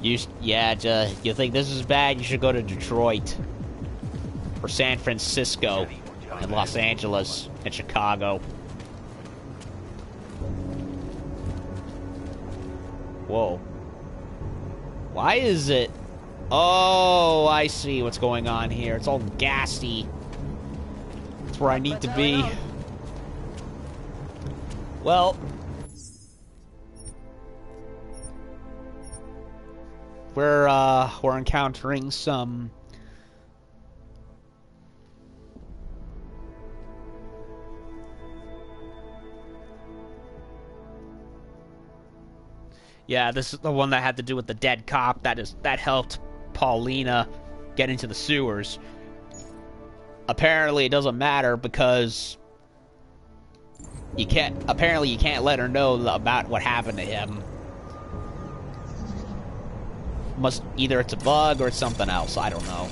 You think this is bad? You should go to Detroit, or San Francisco, and Los Angeles, and Chicago. Whoa. Why is it... Oh, I see what's going on here. It's all gassy. It's where I need to be. Well... We're encountering some... Yeah, this is the one that had to do with the dead cop that helped Paulina get into the sewers. Apparently it doesn't matter because you can't let her know about what happened to him. Either it's a bug or it's something else, I don't know.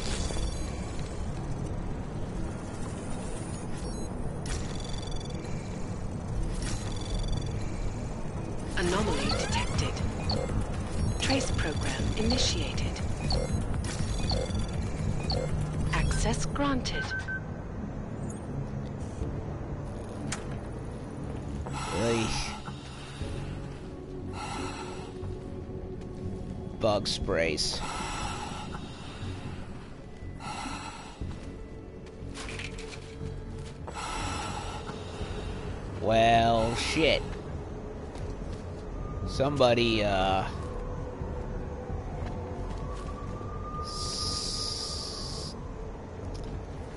Anomaly detected. Trace program initiated. Access granted. Bug sprays. Well, shit. Somebody,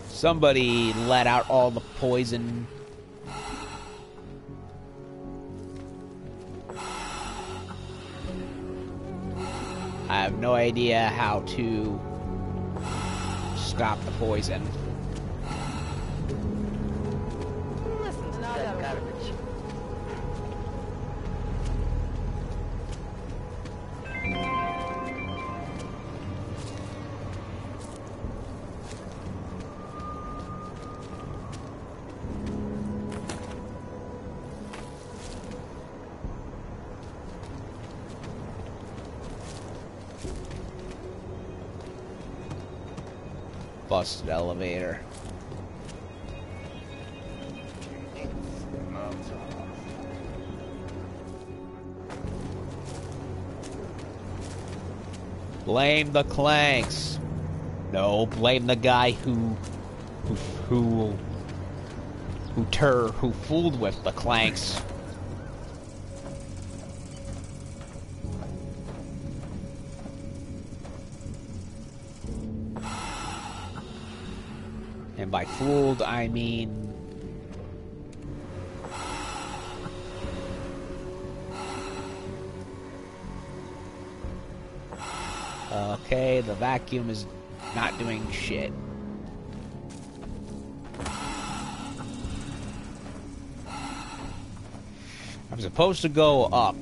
somebody let out all the poison. I have no idea how to stop the poison. Busted elevator. Blame the Clanks. No, blame the guy who fooled with the Clanks. And by fooled, I mean... Okay, the vacuum is not doing shit. I'm supposed to go up.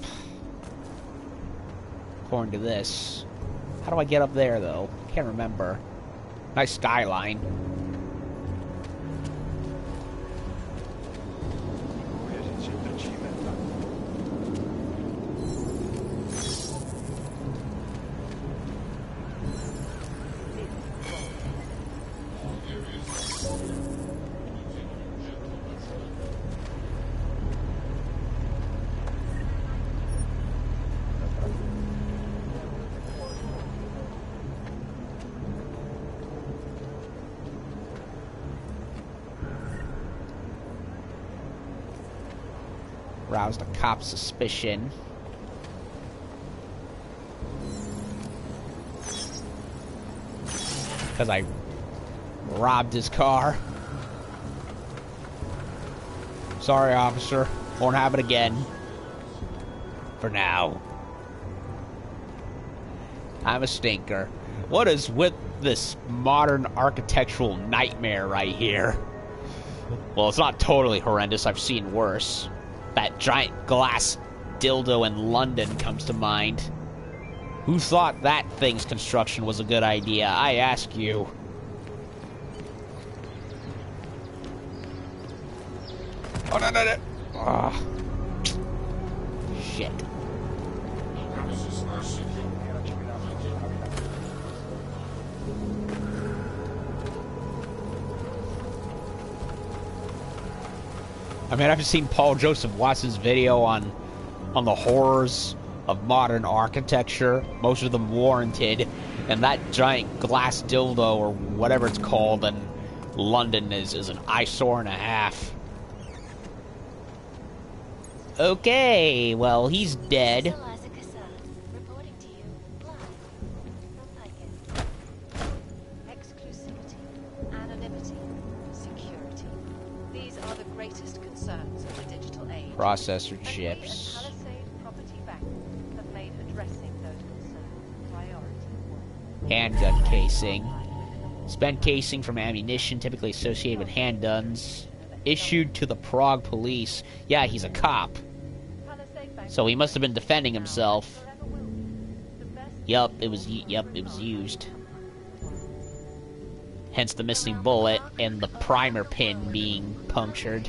According to this. How do I get up there, though? Can't remember. Nice skyline. Roused a cop's suspicion. Because I robbed his car. Sorry, officer. Won't have it again. For now. I'm a stinker. What is with this modern architectural nightmare right here? Well, it's not totally horrendous. I've seen worse. That giant glass dildo in London comes to mind. Who thought that thing's construction was a good idea? I ask you. Oh, no. Oh. Shit. I mean, I've seen Paul Joseph Watson's video on the horrors of modern architecture, most of them warranted, and that giant glass dildo, or whatever it's called, in London is an eyesore and a half. Okay, well, he's dead. Processor chips. Handgun casing. Spent casing from ammunition typically associated with handguns. Issued to the Prague police. Yeah, he's a cop. So he must have been defending himself. Yup, it was used. Hence the missing bullet and the primer pin being punctured.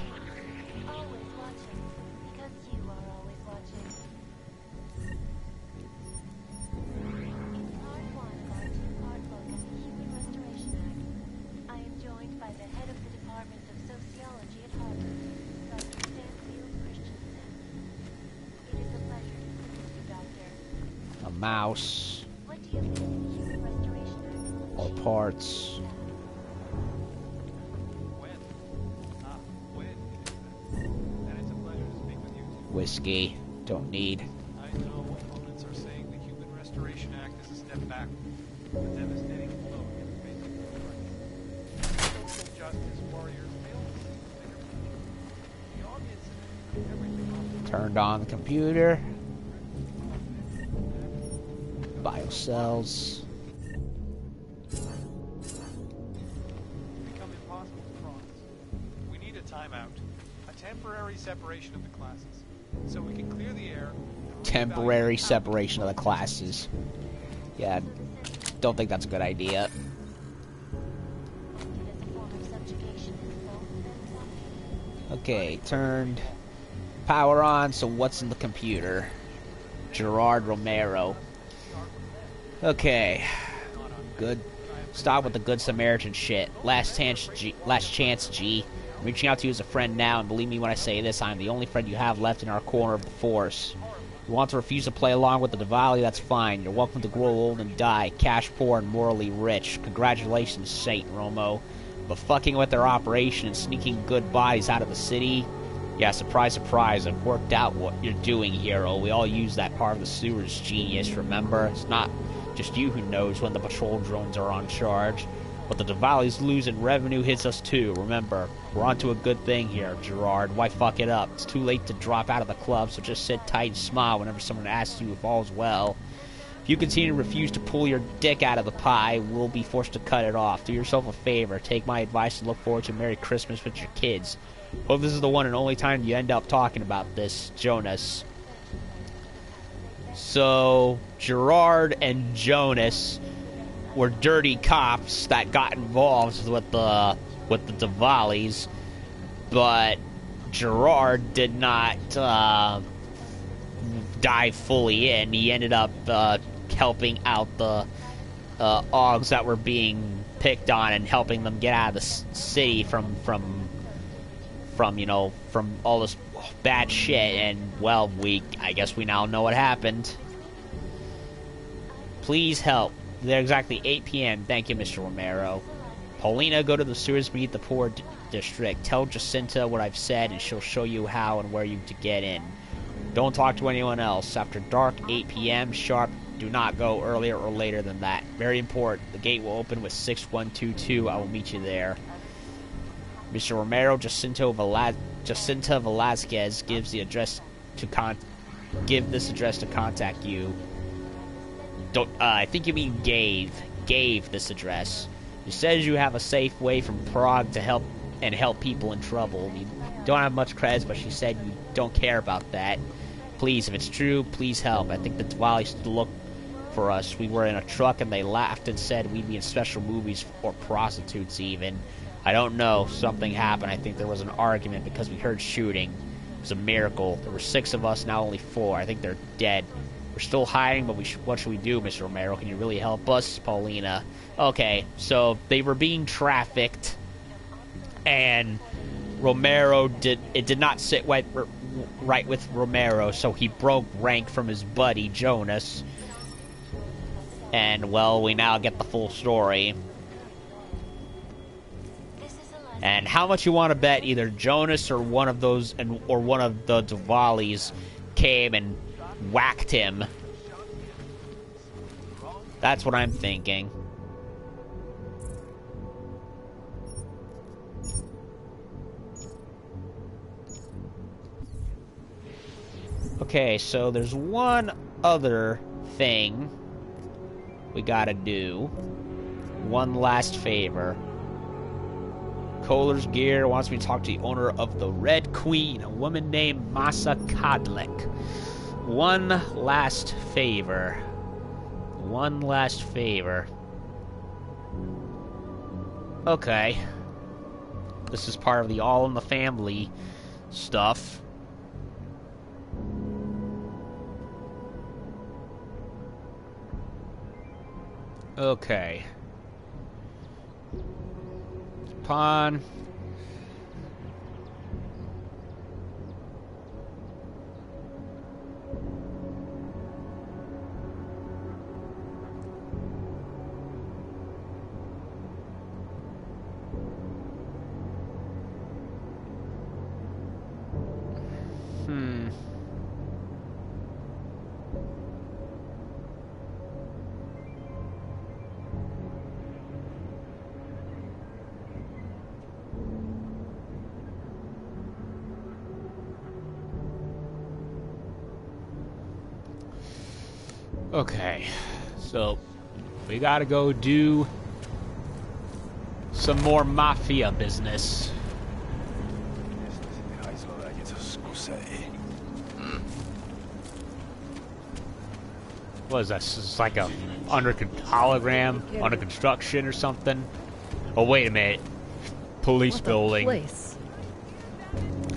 Mouse or parts. Whiskey, don't need. I know opponents are saying the Human Restoration Act is a step back, a devastating blow against basic rights. Social justice warriors fail to see the audience and everything. Turned on the computer. Biocells. Become impossible to cross. We need a timeout. A temporary separation of the classes. So we can clear the air. Temporary separation of the classes. Yeah, don't think that's a good idea. Okay, turned power on, so what's in the computer? Gerard Romero. Okay, good. Stop with the Good Samaritan shit. Last chance, G. I'm reaching out to you as a friend now, and believe me when I say this, I am the only friend you have left in our corner of the Force. If you want to refuse to play along with the Diwali, that's fine. You're welcome to grow old and die, cash poor and morally rich. Congratulations, Saint Romo. But fucking with their operation and sneaking good bodies out of the city, yeah, surprise, surprise, I've worked out what you're doing, hero. We all use that part of the sewer's genius, remember? It's not just you who knows when the patrol drones are on charge. But the Diwali's losing revenue hits us too, remember. We're onto a good thing here, Gerard. Why fuck it up? It's too late to drop out of the club, so just sit tight and smile whenever someone asks you if all's well. If you continue to refuse to pull your dick out of the pie, we'll be forced to cut it off. Do yourself a favor, take my advice, and look forward to a Merry Christmas with your kids. Hope this is the one and only time you end up talking about this, Jonas. So, Gerard and Jonas were dirty cops that got involved with the Diwalis, but Gerard did not dive fully in. He ended up helping out the Augs that were being picked on and helping them get out of the city from all this bad shit. And well, I guess we now know what happened. Please help. They're exactly 8 p.m. Thank you, Mr. Romero. Paulina, go to the sewers beneath the poor district. Tell Jacinta what I've said, and she'll show you how and where you to get in. Don't talk to anyone else. After dark, 8 p.m. sharp. Do not go earlier or later than that. Very important. The gate will open with 6122. I will meet you there. Mr. Romero, Jacinta Velasquez gives the address to give this address to contact you. Don't. I think you mean gave this address. He says you have a safe way from Prague to help people in trouble. You don't have much credits, but she said you don't care about that. Please, if it's true, please help. I think the Diwali used to look for us. We were in a truck and they laughed and said we'd be in special movies or prostitutes even. I don't know. Something happened. I think there was an argument because we heard shooting. It was a miracle. There were 6 of us, now only 4. I think they're dead. We're still hiding, but what should we do, Mr. Romero? Can you really help us? Paulina. Okay, so they were being trafficked, and Romero did not sit right with Romero, so he broke rank from his buddy, Jonas. And, well, we now get the full story. And how much you want to bet either Jonas or one of those, or one of the Diwalis came and whacked him? That's what I'm thinking. Okay, so there's one other thing we gotta do. One last favor. Kohler's Gear wants me to talk to the owner of the Red Queen, a woman named Masa Kadlik. One last favor. One last favor. Okay. This is part of the All in the Family stuff. Okay. Pawn. Okay, so we gotta go do some more mafia business. What is that? It's like a hologram under construction or something. Oh wait a minute, police building. Place.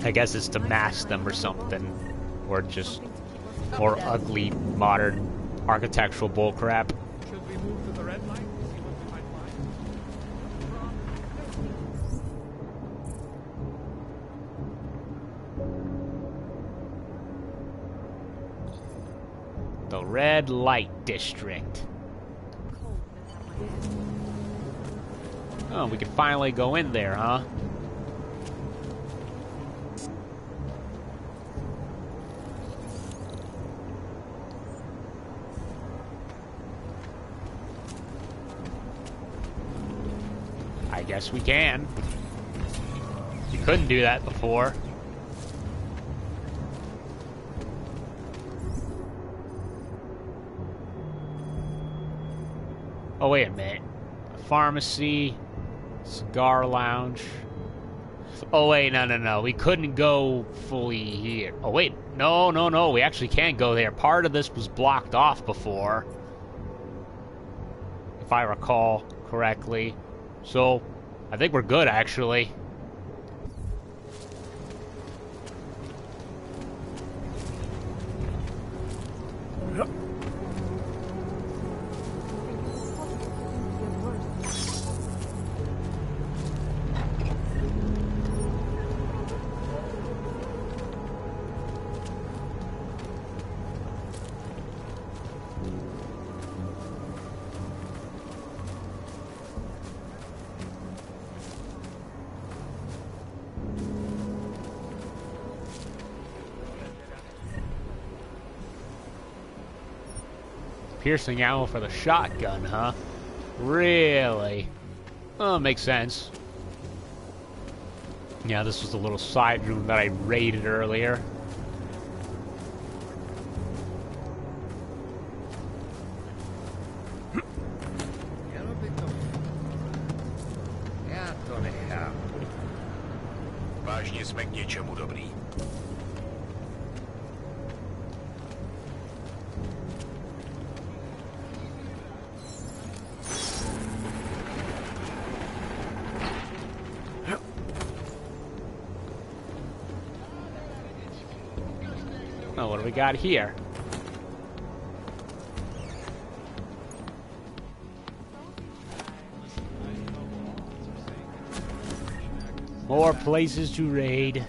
I guess it's to mask them or something, or just more ugly modern architectural bullcrap. Should we move to the red light and see what we might find? The red light district. Oh, we can finally go in there, huh? I guess we can. You couldn't do that before. Oh, wait a minute. A pharmacy, cigar lounge. Oh, wait, no. We couldn't go fully here. Oh, wait. No. We actually can't go there. Part of this was blocked off before, if I recall correctly. So, I think we're good, actually. Piercing ammo for the shotgun, huh? Really? Oh, makes sense. Yeah, this was the little side room that I raided earlier. Já to nechám. Vážně jsme k něčemu dobrý. Oh, what do we got here? More places to raid.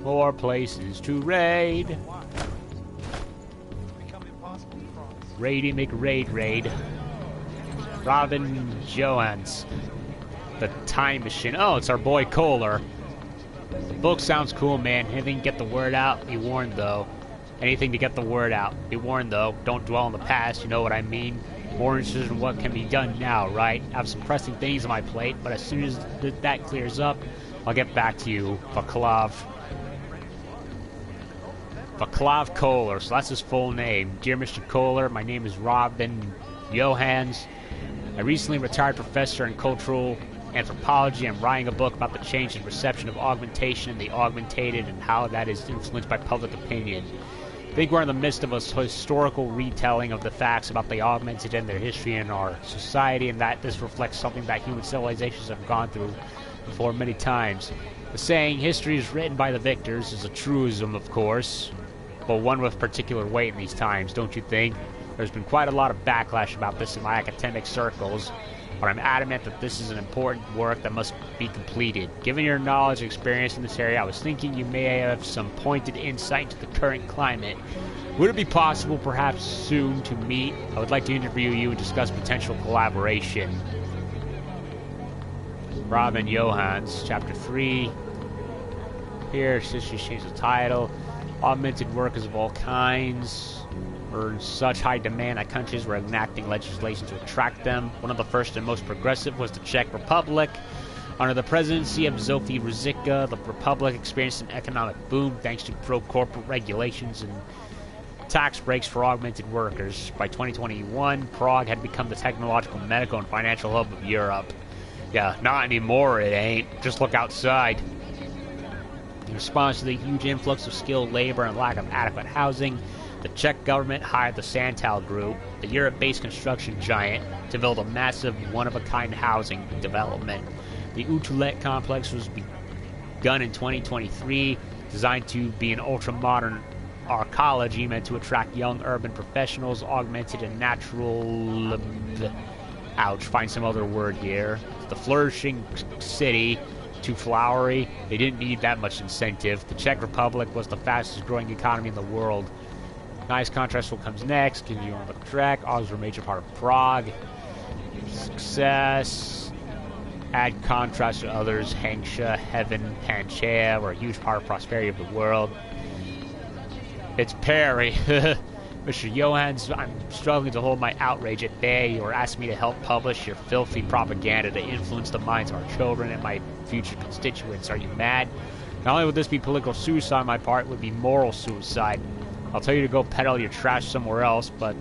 More places to raid. Raidy McRaid. Robin Johans. The Time Machine. Oh, it's our boy Kohler. The book sounds cool, man. Anything to get the word out. Be warned, though. Anything to get the word out. Be warned, though. Don't dwell on the past, you know what I mean? More interested in what can be done now, right? I have some pressing things on my plate, but as soon as that clears up, I'll get back to you. Vaclav Kohler, so that's his full name. Dear Mr. Kohler, my name is Robin Johans. I recently retired professor in cultural anthropology. I'm writing a book about the change in perception of augmentation and the augmentated and how that is influenced by public opinion. I think we're in the midst of a historical retelling of the facts about the augmented and their history in our society, and that this reflects something that human civilizations have gone through before many times. The saying, history is written by the victors, is a truism, of course, but one with particular weight in these times, don't you think? There's been quite a lot of backlash about this in my academic circles, but I'm adamant that this is an important work that must be completed. Given your knowledge and experience in this area, I was thinking you may have some pointed insight into the current climate. Would it be possible, perhaps soon, to meet? I would like to interview you and discuss potential collaboration. Robin Johans, Chapter 3. Here, just change the title. Augmented workers of all kinds are in such high demand that countries were enacting legislation to attract them. One of the first and most progressive was the Czech Republic. Under the presidency of Zofia Rizika, the republic experienced an economic boom thanks to pro-corporate regulations and tax breaks for augmented workers. By 2021, Prague had become the technological, medical, and financial hub of Europe. Yeah, not anymore it ain't. Just look outside. In response to the huge influx of skilled labor and lack of adequate housing, the Czech government hired the Santal Group, the Europe-based construction giant, to build a massive, one-of-a-kind housing development. The Utrecht complex was begun in 2023, designed to be an ultra-modern arcology meant to attract young urban professionals, augmented and natural... Ouch, find some other word here. The flourishing city... Too flowery, they didn't need that much incentive. The Czech Republic was the fastest growing economy in the world. Nice contrast what comes next. Continue on the track. Augs were a major part of Prague. Success. Add contrast to others. Hengsha, Heaven, Panchaea were a huge part of prosperity of the world. It's Perry. Mr. Johans, I'm struggling to hold my outrage at bay. You are asking me to help publish your filthy propaganda to influence the minds of our children and my future constituents. Are you mad? Not only would this be political suicide on my part, it would be moral suicide. I'll tell you to go peddle your trash somewhere else, but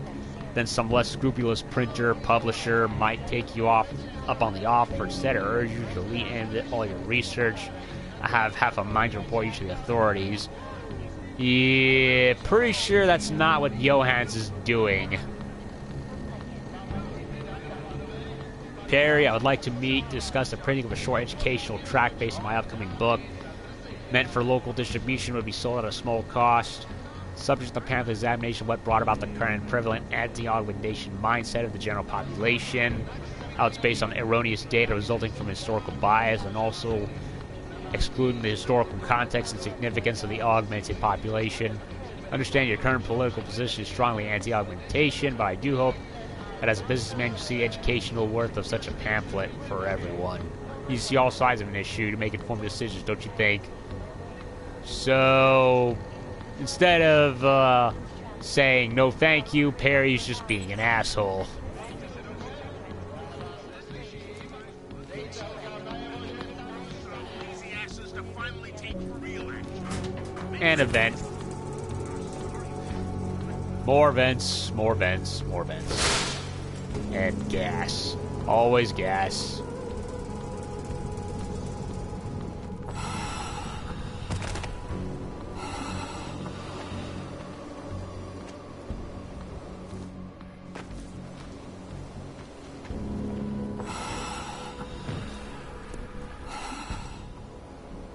then some less scrupulous printer, publisher might take you up on the offer instead or urge you to delete all your research. I have half a mind to report you to the authorities. Yeah, pretty sure that's not what Johans is doing. Perry, I would like to meet to discuss the printing of a short educational tract based on my upcoming book. Meant for local distribution, would be sold at a small cost. Subject to pamphlet examination, what brought about the current prevalent anti-augmentation mindset of the general population. How it's based on erroneous data resulting from historical bias and also excluding the historical context and significance of the augmented population. Understand your current political position is strongly anti-augmentation, but I do hope that as a businessman you see educational worth of such a pamphlet for everyone. You see all sides of an issue to make informed decisions, don't you think? So, instead of saying no thank you, Perry's just being an asshole. An event. More vents, more vents, more vents. And gas. Always gas.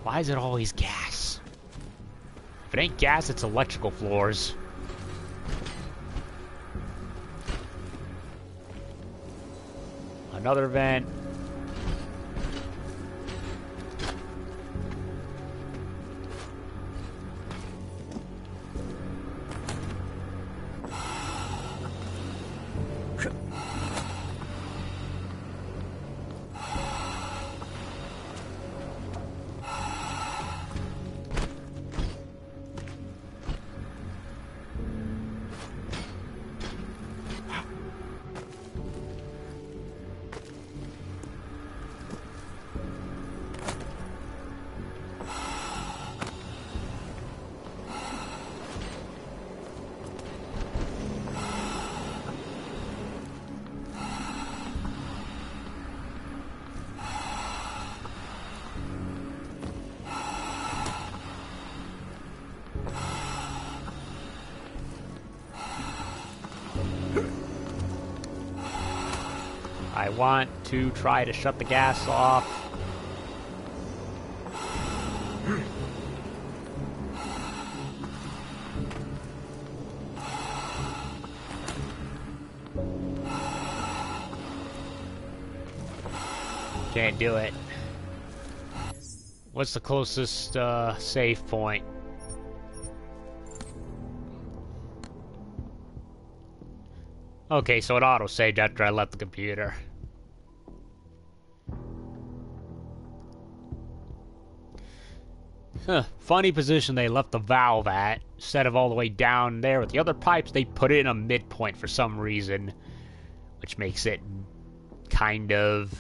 Why is it always gas? If it ain't gas, it's electrical floors. Another vent. I want to try to shut the gas off. Can't do it. What's the closest save point? Okay, so it auto-saved after I left the computer. Huh, funny position they left the valve at. Instead of all the way down there with the other pipes, they put it in a midpoint for some reason. Which makes it kind of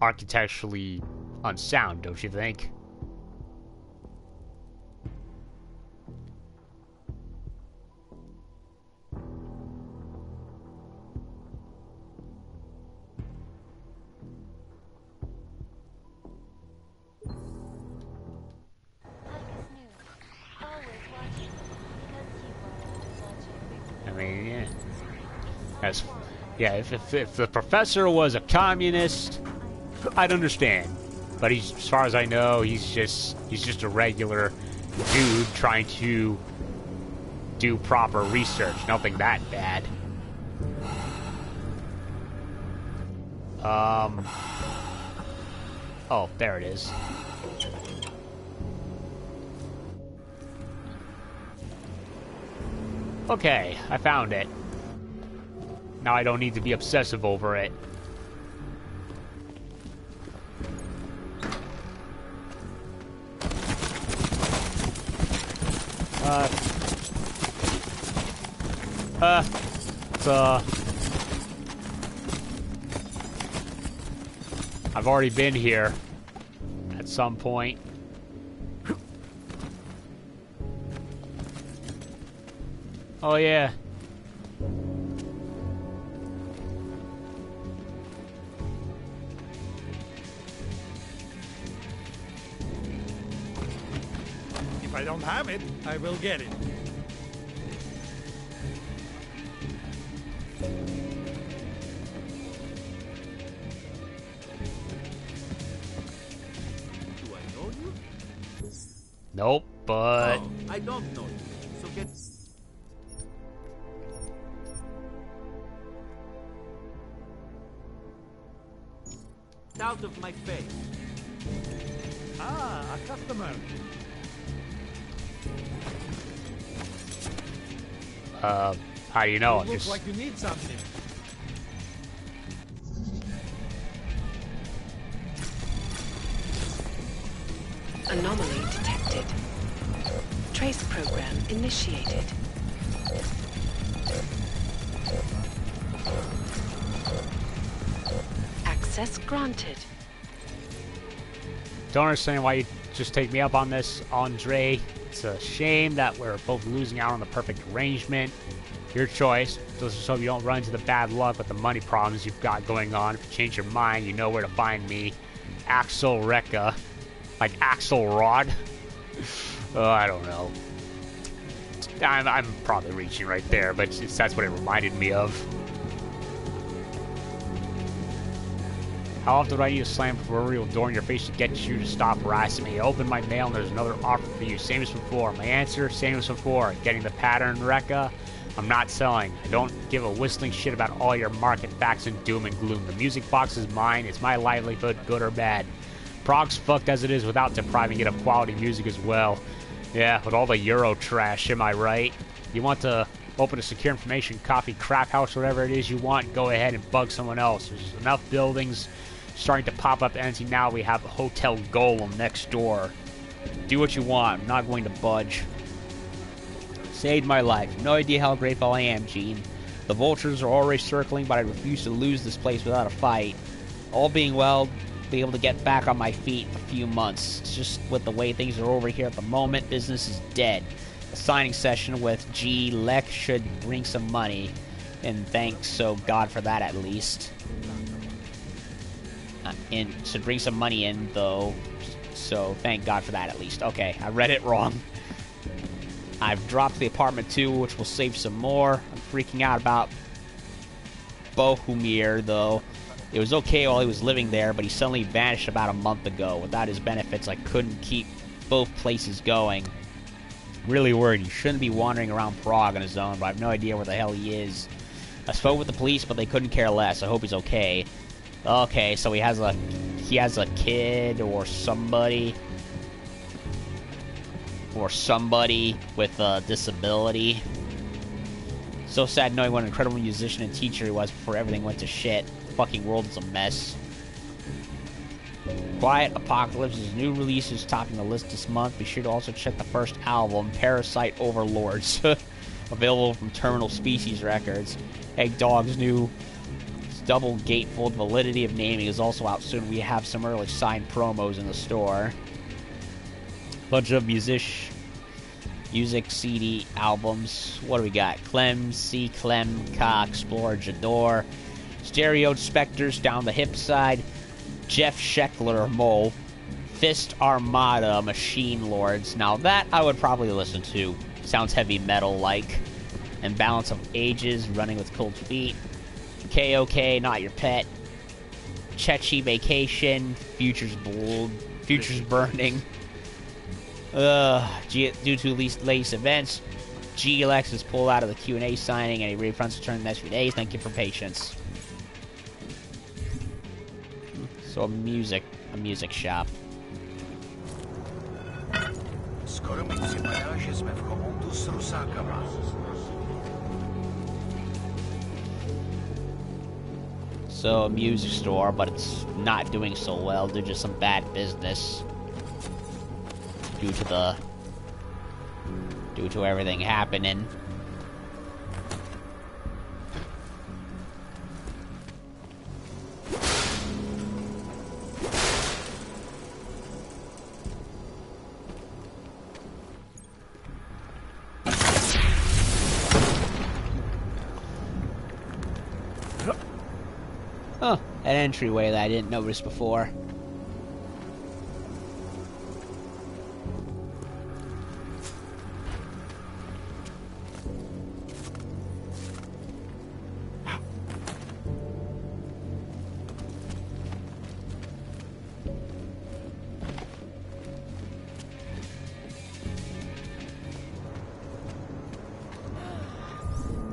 architecturally unsound, don't you think? I mean, yeah. If the professor was a communist, I'd understand. But he's, as far as I know, he's just a regular dude trying to do proper research. Nothing that bad. Oh, there it is. Okay, I found it. Now I don't need to be obsessive over it. I've already been here at some point. Oh yeah. If I don't have it, I will get it. Do I know you? Nope, but... Oh, I don't know you, so get... out of my face. Ah, a customer. How do you know? It looks like you need something. Anomaly detected. Trace program initiated. Access granted. Don't understand why you just take me up on this, Andre. It's a shame that we're both losing out on the perfect arrangement. Your choice. Just so you don't run into the bad luck with the money problems you've got going on. If you change your mind, you know where to find me. Axel Rekka. Like Axel Rod. I don't know. I'm probably reaching right there, but that's what it reminded me of. How often do I need to slam a proverbial door in your face to get you to stop harassing me? I open my mail and there's another offer for you. Same as before. My answer, same as before. Getting the pattern, Rekka? I'm not selling. I don't give a whistling shit about all your market facts and doom and gloom. The music box is mine. It's my livelihood, good or bad. Prague's fucked as it is without depriving it of quality music as well. Yeah, with all the Euro trash, am I right? You want to open a secure information coffee crap house, whatever it is you want, go ahead and bug someone else. There's enough buildings starting to pop up empty now. We have a Hotel Golem next door. Do what you want. I'm not going to budge. Saved my life. No idea how grateful I am, Gene. The vultures are already circling, but I refuse to lose this place without a fight. All being well, be able to get back on my feet in a few months. It's just with the way things are over here at the moment, business is dead. A signing session with G. Lek should bring some money, and thanks so God for that at least. Should bring some money in though, so thank God for that at least. Okay, I read it wrong. I've dropped the apartment too, which will save some more. I'm freaking out about Bohumir though. It was okay while he was living there, but he suddenly vanished about a month ago. Without his benefits, I couldn't keep both places going. Really worried. He shouldn't be wandering around Prague on his own, but I have no idea where the hell he is. I spoke with the police, but they couldn't care less. I hope he's okay. Okay, so he has a kid or somebody with a disability. So sad knowing what an incredible musician and teacher he was before everything went to shit. The fucking world is a mess. Quiet Apocalypse's new releases topping the list this month. Be sure to also check the first album, Parasite Overlords, available from Terminal Species Records. Egg Dog's new double gatefold Validity of Naming is also out soon. We have some early signed promos in the store. Bunch of music CD albums. What do we got? Clem, C. Clem, Ka, Explorer, Jador, Stereo Spectres down the hip side, Jeff Sheckler, Mole, Fist Armada, Machine Lords. Now that I would probably listen to. Sounds heavy metal like. And Balance of Ages, Running with Cold Feet, KOK, Not Your Pet, Chechi Vacation, Futures Burning. Due to latest events, GLX has pulled out of the Q&A signing, and he refunds to return in the next few days. Thank you for patience. So a music shop. Skoro mi připadá, že jsme v chomoutu s rusákama. So a music store, but it's not doing so well. They're just some bad business due to everything happening. Huh, an entryway that I didn't notice before.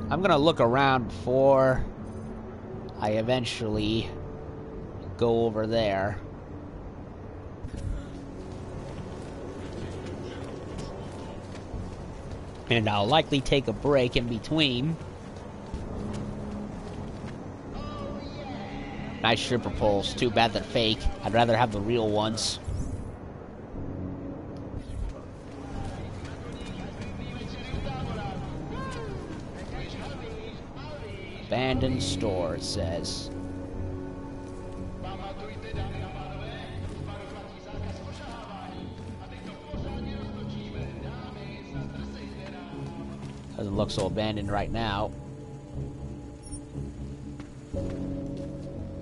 I'm gonna look around before I eventually go over there. And I'll likely take a break in between. Nice stripper poles. Too bad they're fake. I'd rather have the real ones. Abandoned store, it says. Doesn't look so abandoned right now.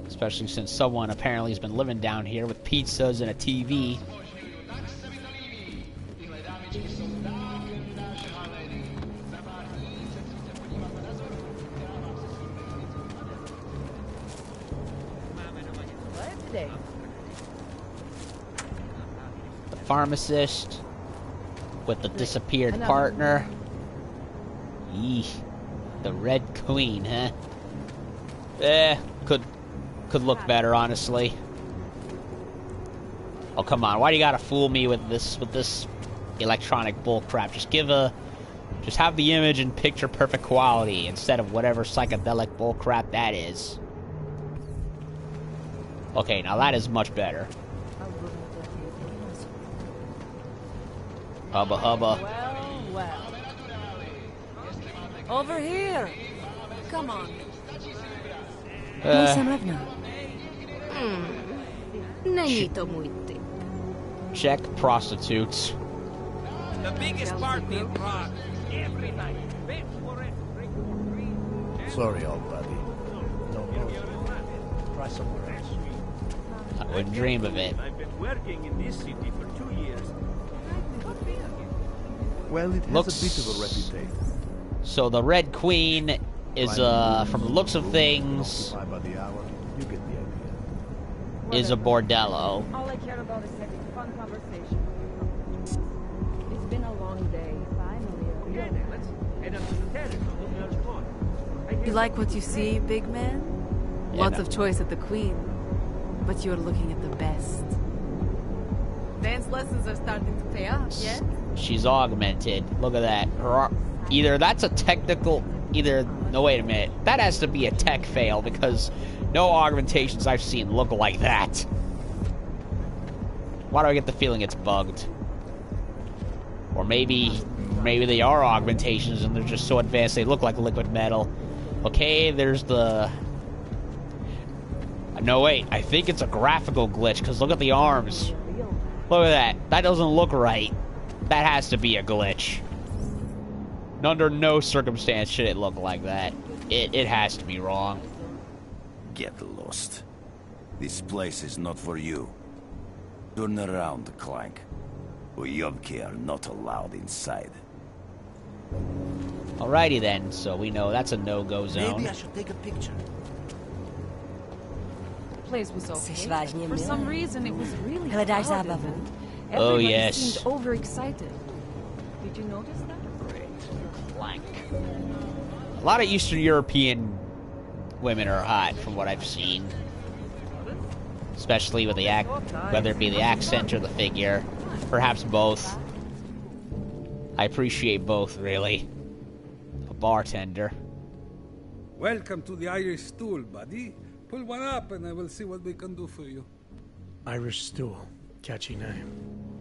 Especially since someone apparently has been living down here with pizzas and a TV. The pharmacist with the disappeared partner. Eesh. The Red Queen, huh? Could look better, honestly. Oh, come on. Why do you gotta fool me with this electronic bullcrap? Just have the image in picture perfect quality instead of whatever psychedelic bullcrap that is. Okay, now that is much better. Hubba hubba. Well. Over here. Come on. Check prostitutes. The biggest party in Prague. Every night. Wait for it. Sorry, old buddy. No more. Try somewhere else. I wouldn't dream of it. I've been working in this city for 2 years. Well, it has a bit of a reputation. So the Red Queen is, from the looks of things, is a bordello. All I care about is having a fun conversation. It's been a long day. Finally, Let's head up to the terrace and look at the floor. You like what you see, big man? Lots of choice at the Queen. But you're looking at the best. Dance lessons are starting to pay off, yeah? She's augmented. Look at that. Either that's a technical... No, wait a minute. That has to be a tech fail, because no augmentations I've seen look like that. Why do I get the feeling it's bugged? Or maybe they are augmentations and they're just so advanced they look like liquid metal. Okay, there's the... No, wait. I think it's a graphical glitch, because look at the arms. Look at that. That doesn't look right. That has to be a glitch. Under no circumstance should it look like that. It has to be wrong. Get lost. This place is not for you. Turn around, Clank. Uyovki are not allowed inside. Alrighty then, so we know that's a no-go zone. Maybe I should take a picture. The place was okay. For some reason, it was really crowded. Oh, Everybody yes. seemed overexcited. Did you notice that? Blank. A lot of Eastern European women are hot, from what I've seen. Especially with the whether it be the accent or the figure. Perhaps both. I appreciate both, really. A bartender. Welcome to the Irish stool, buddy. Pull one up and I will see what we can do for you. Irish stool. Catchy name.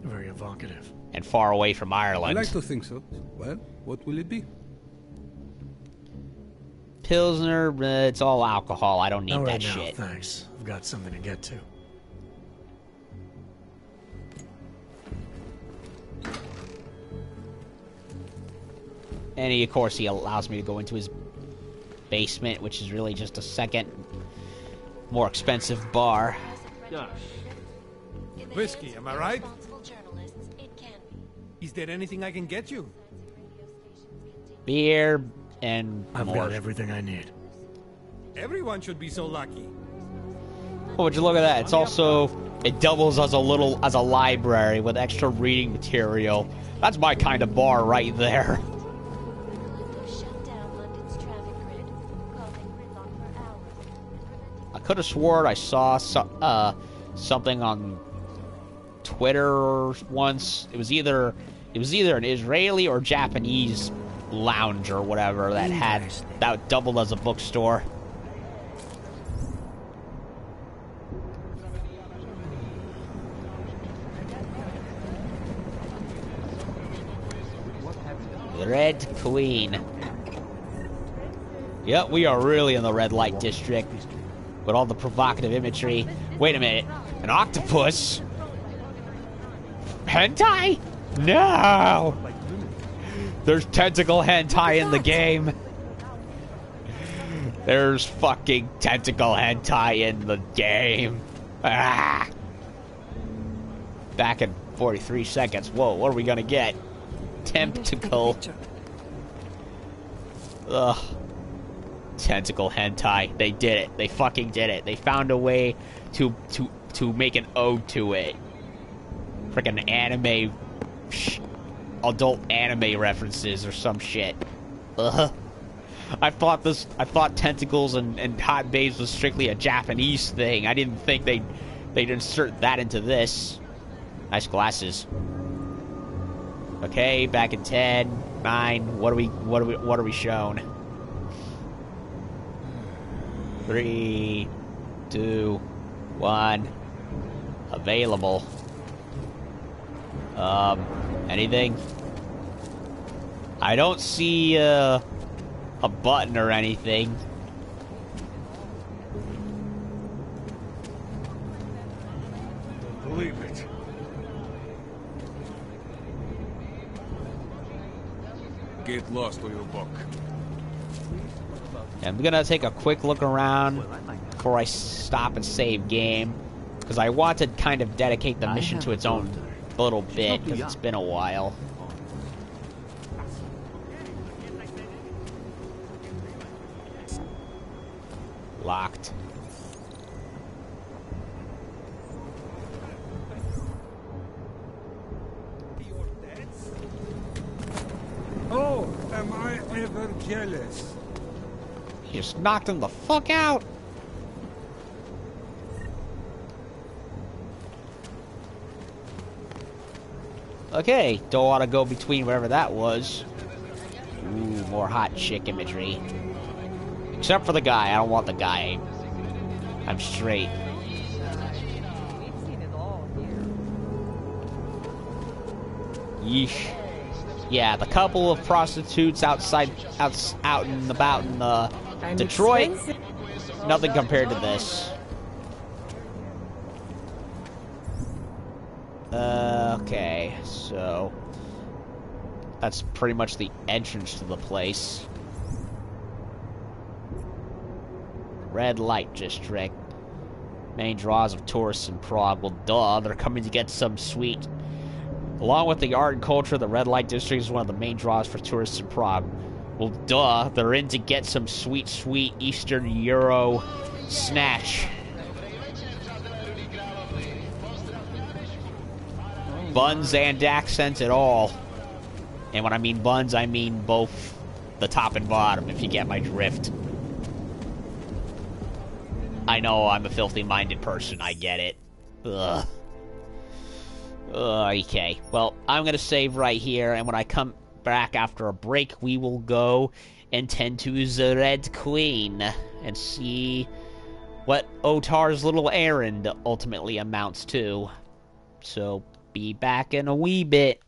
Very evocative. And far away from Ireland. I like to think so. Well, what will it be? Pilsner, it's all alcohol. I don't need Not that right now, shit. Thanks. I've got something to get to. And of course, he allows me to go into his basement, which is really just a second, more expensive bar. Whiskey, am I right? Is there anything I can get you? Beer and I've more. got everything I need. Everyone should be so lucky. Oh, would you look at that? It's also, it doubles as a library with extra reading material. That's my kind of bar right there. I could have sworn I saw something on Twitter once. It was either an Israeli or Japanese lounge or whatever that doubled as a bookstore. The Red Queen. Yep, we are really in the red light district with all the provocative imagery. Wait a minute, an octopus? Hentai? No! There's tentacle hentai in the game. There's fucking tentacle hentai in the game. Ah! Back in 43 seconds. Whoa, what are we gonna get? Tentacle. Ugh. Tentacle hentai. They did it. They fucking did it. They found a way to make an ode to it. Freaking anime, adult anime references or some shit. Ugh. I thought tentacles and hot babes was strictly a Japanese thing. I didn't think they'd insert that into this. Nice glasses. Okay, back in 10, 9. What are we shown? 3, 2, 1. Available. Anything? I don't see a button or anything. Believe it. Get lost or you'll buck. I'm gonna take a quick look around before I stop and save game, because I want to kind of dedicate the mission to its own little bit, because it's been a while. Locked. Oh, am I ever jealous? You just knocked him the fuck out. Okay, don't want to go between wherever that was. Ooh, more hot chick imagery. Except for the guy. I don't want the guy. I'm straight. Yeesh. Yeah, the couple of prostitutes out and about in Detroit, nothing compared to this. Okay, so that's pretty much the entrance to the place. Red light district. Main draws of tourists in Prague. Well, duh, they're coming to get some sweet. Along with the art and culture, the red light district is one of the main draws for tourists in Prague. Well, duh, they're in to get some sweet, sweet Eastern Euro snatch. Buns and accents at all. And when I mean buns, I mean both the top and bottom, if you get my drift. I know I'm a filthy-minded person, I get it. Ugh. Okay, well, I'm gonna save right here, and when I come back after a break, we will go and tend to the Red Queen and see what Otar's little errand ultimately amounts to. So, be back in a wee bit.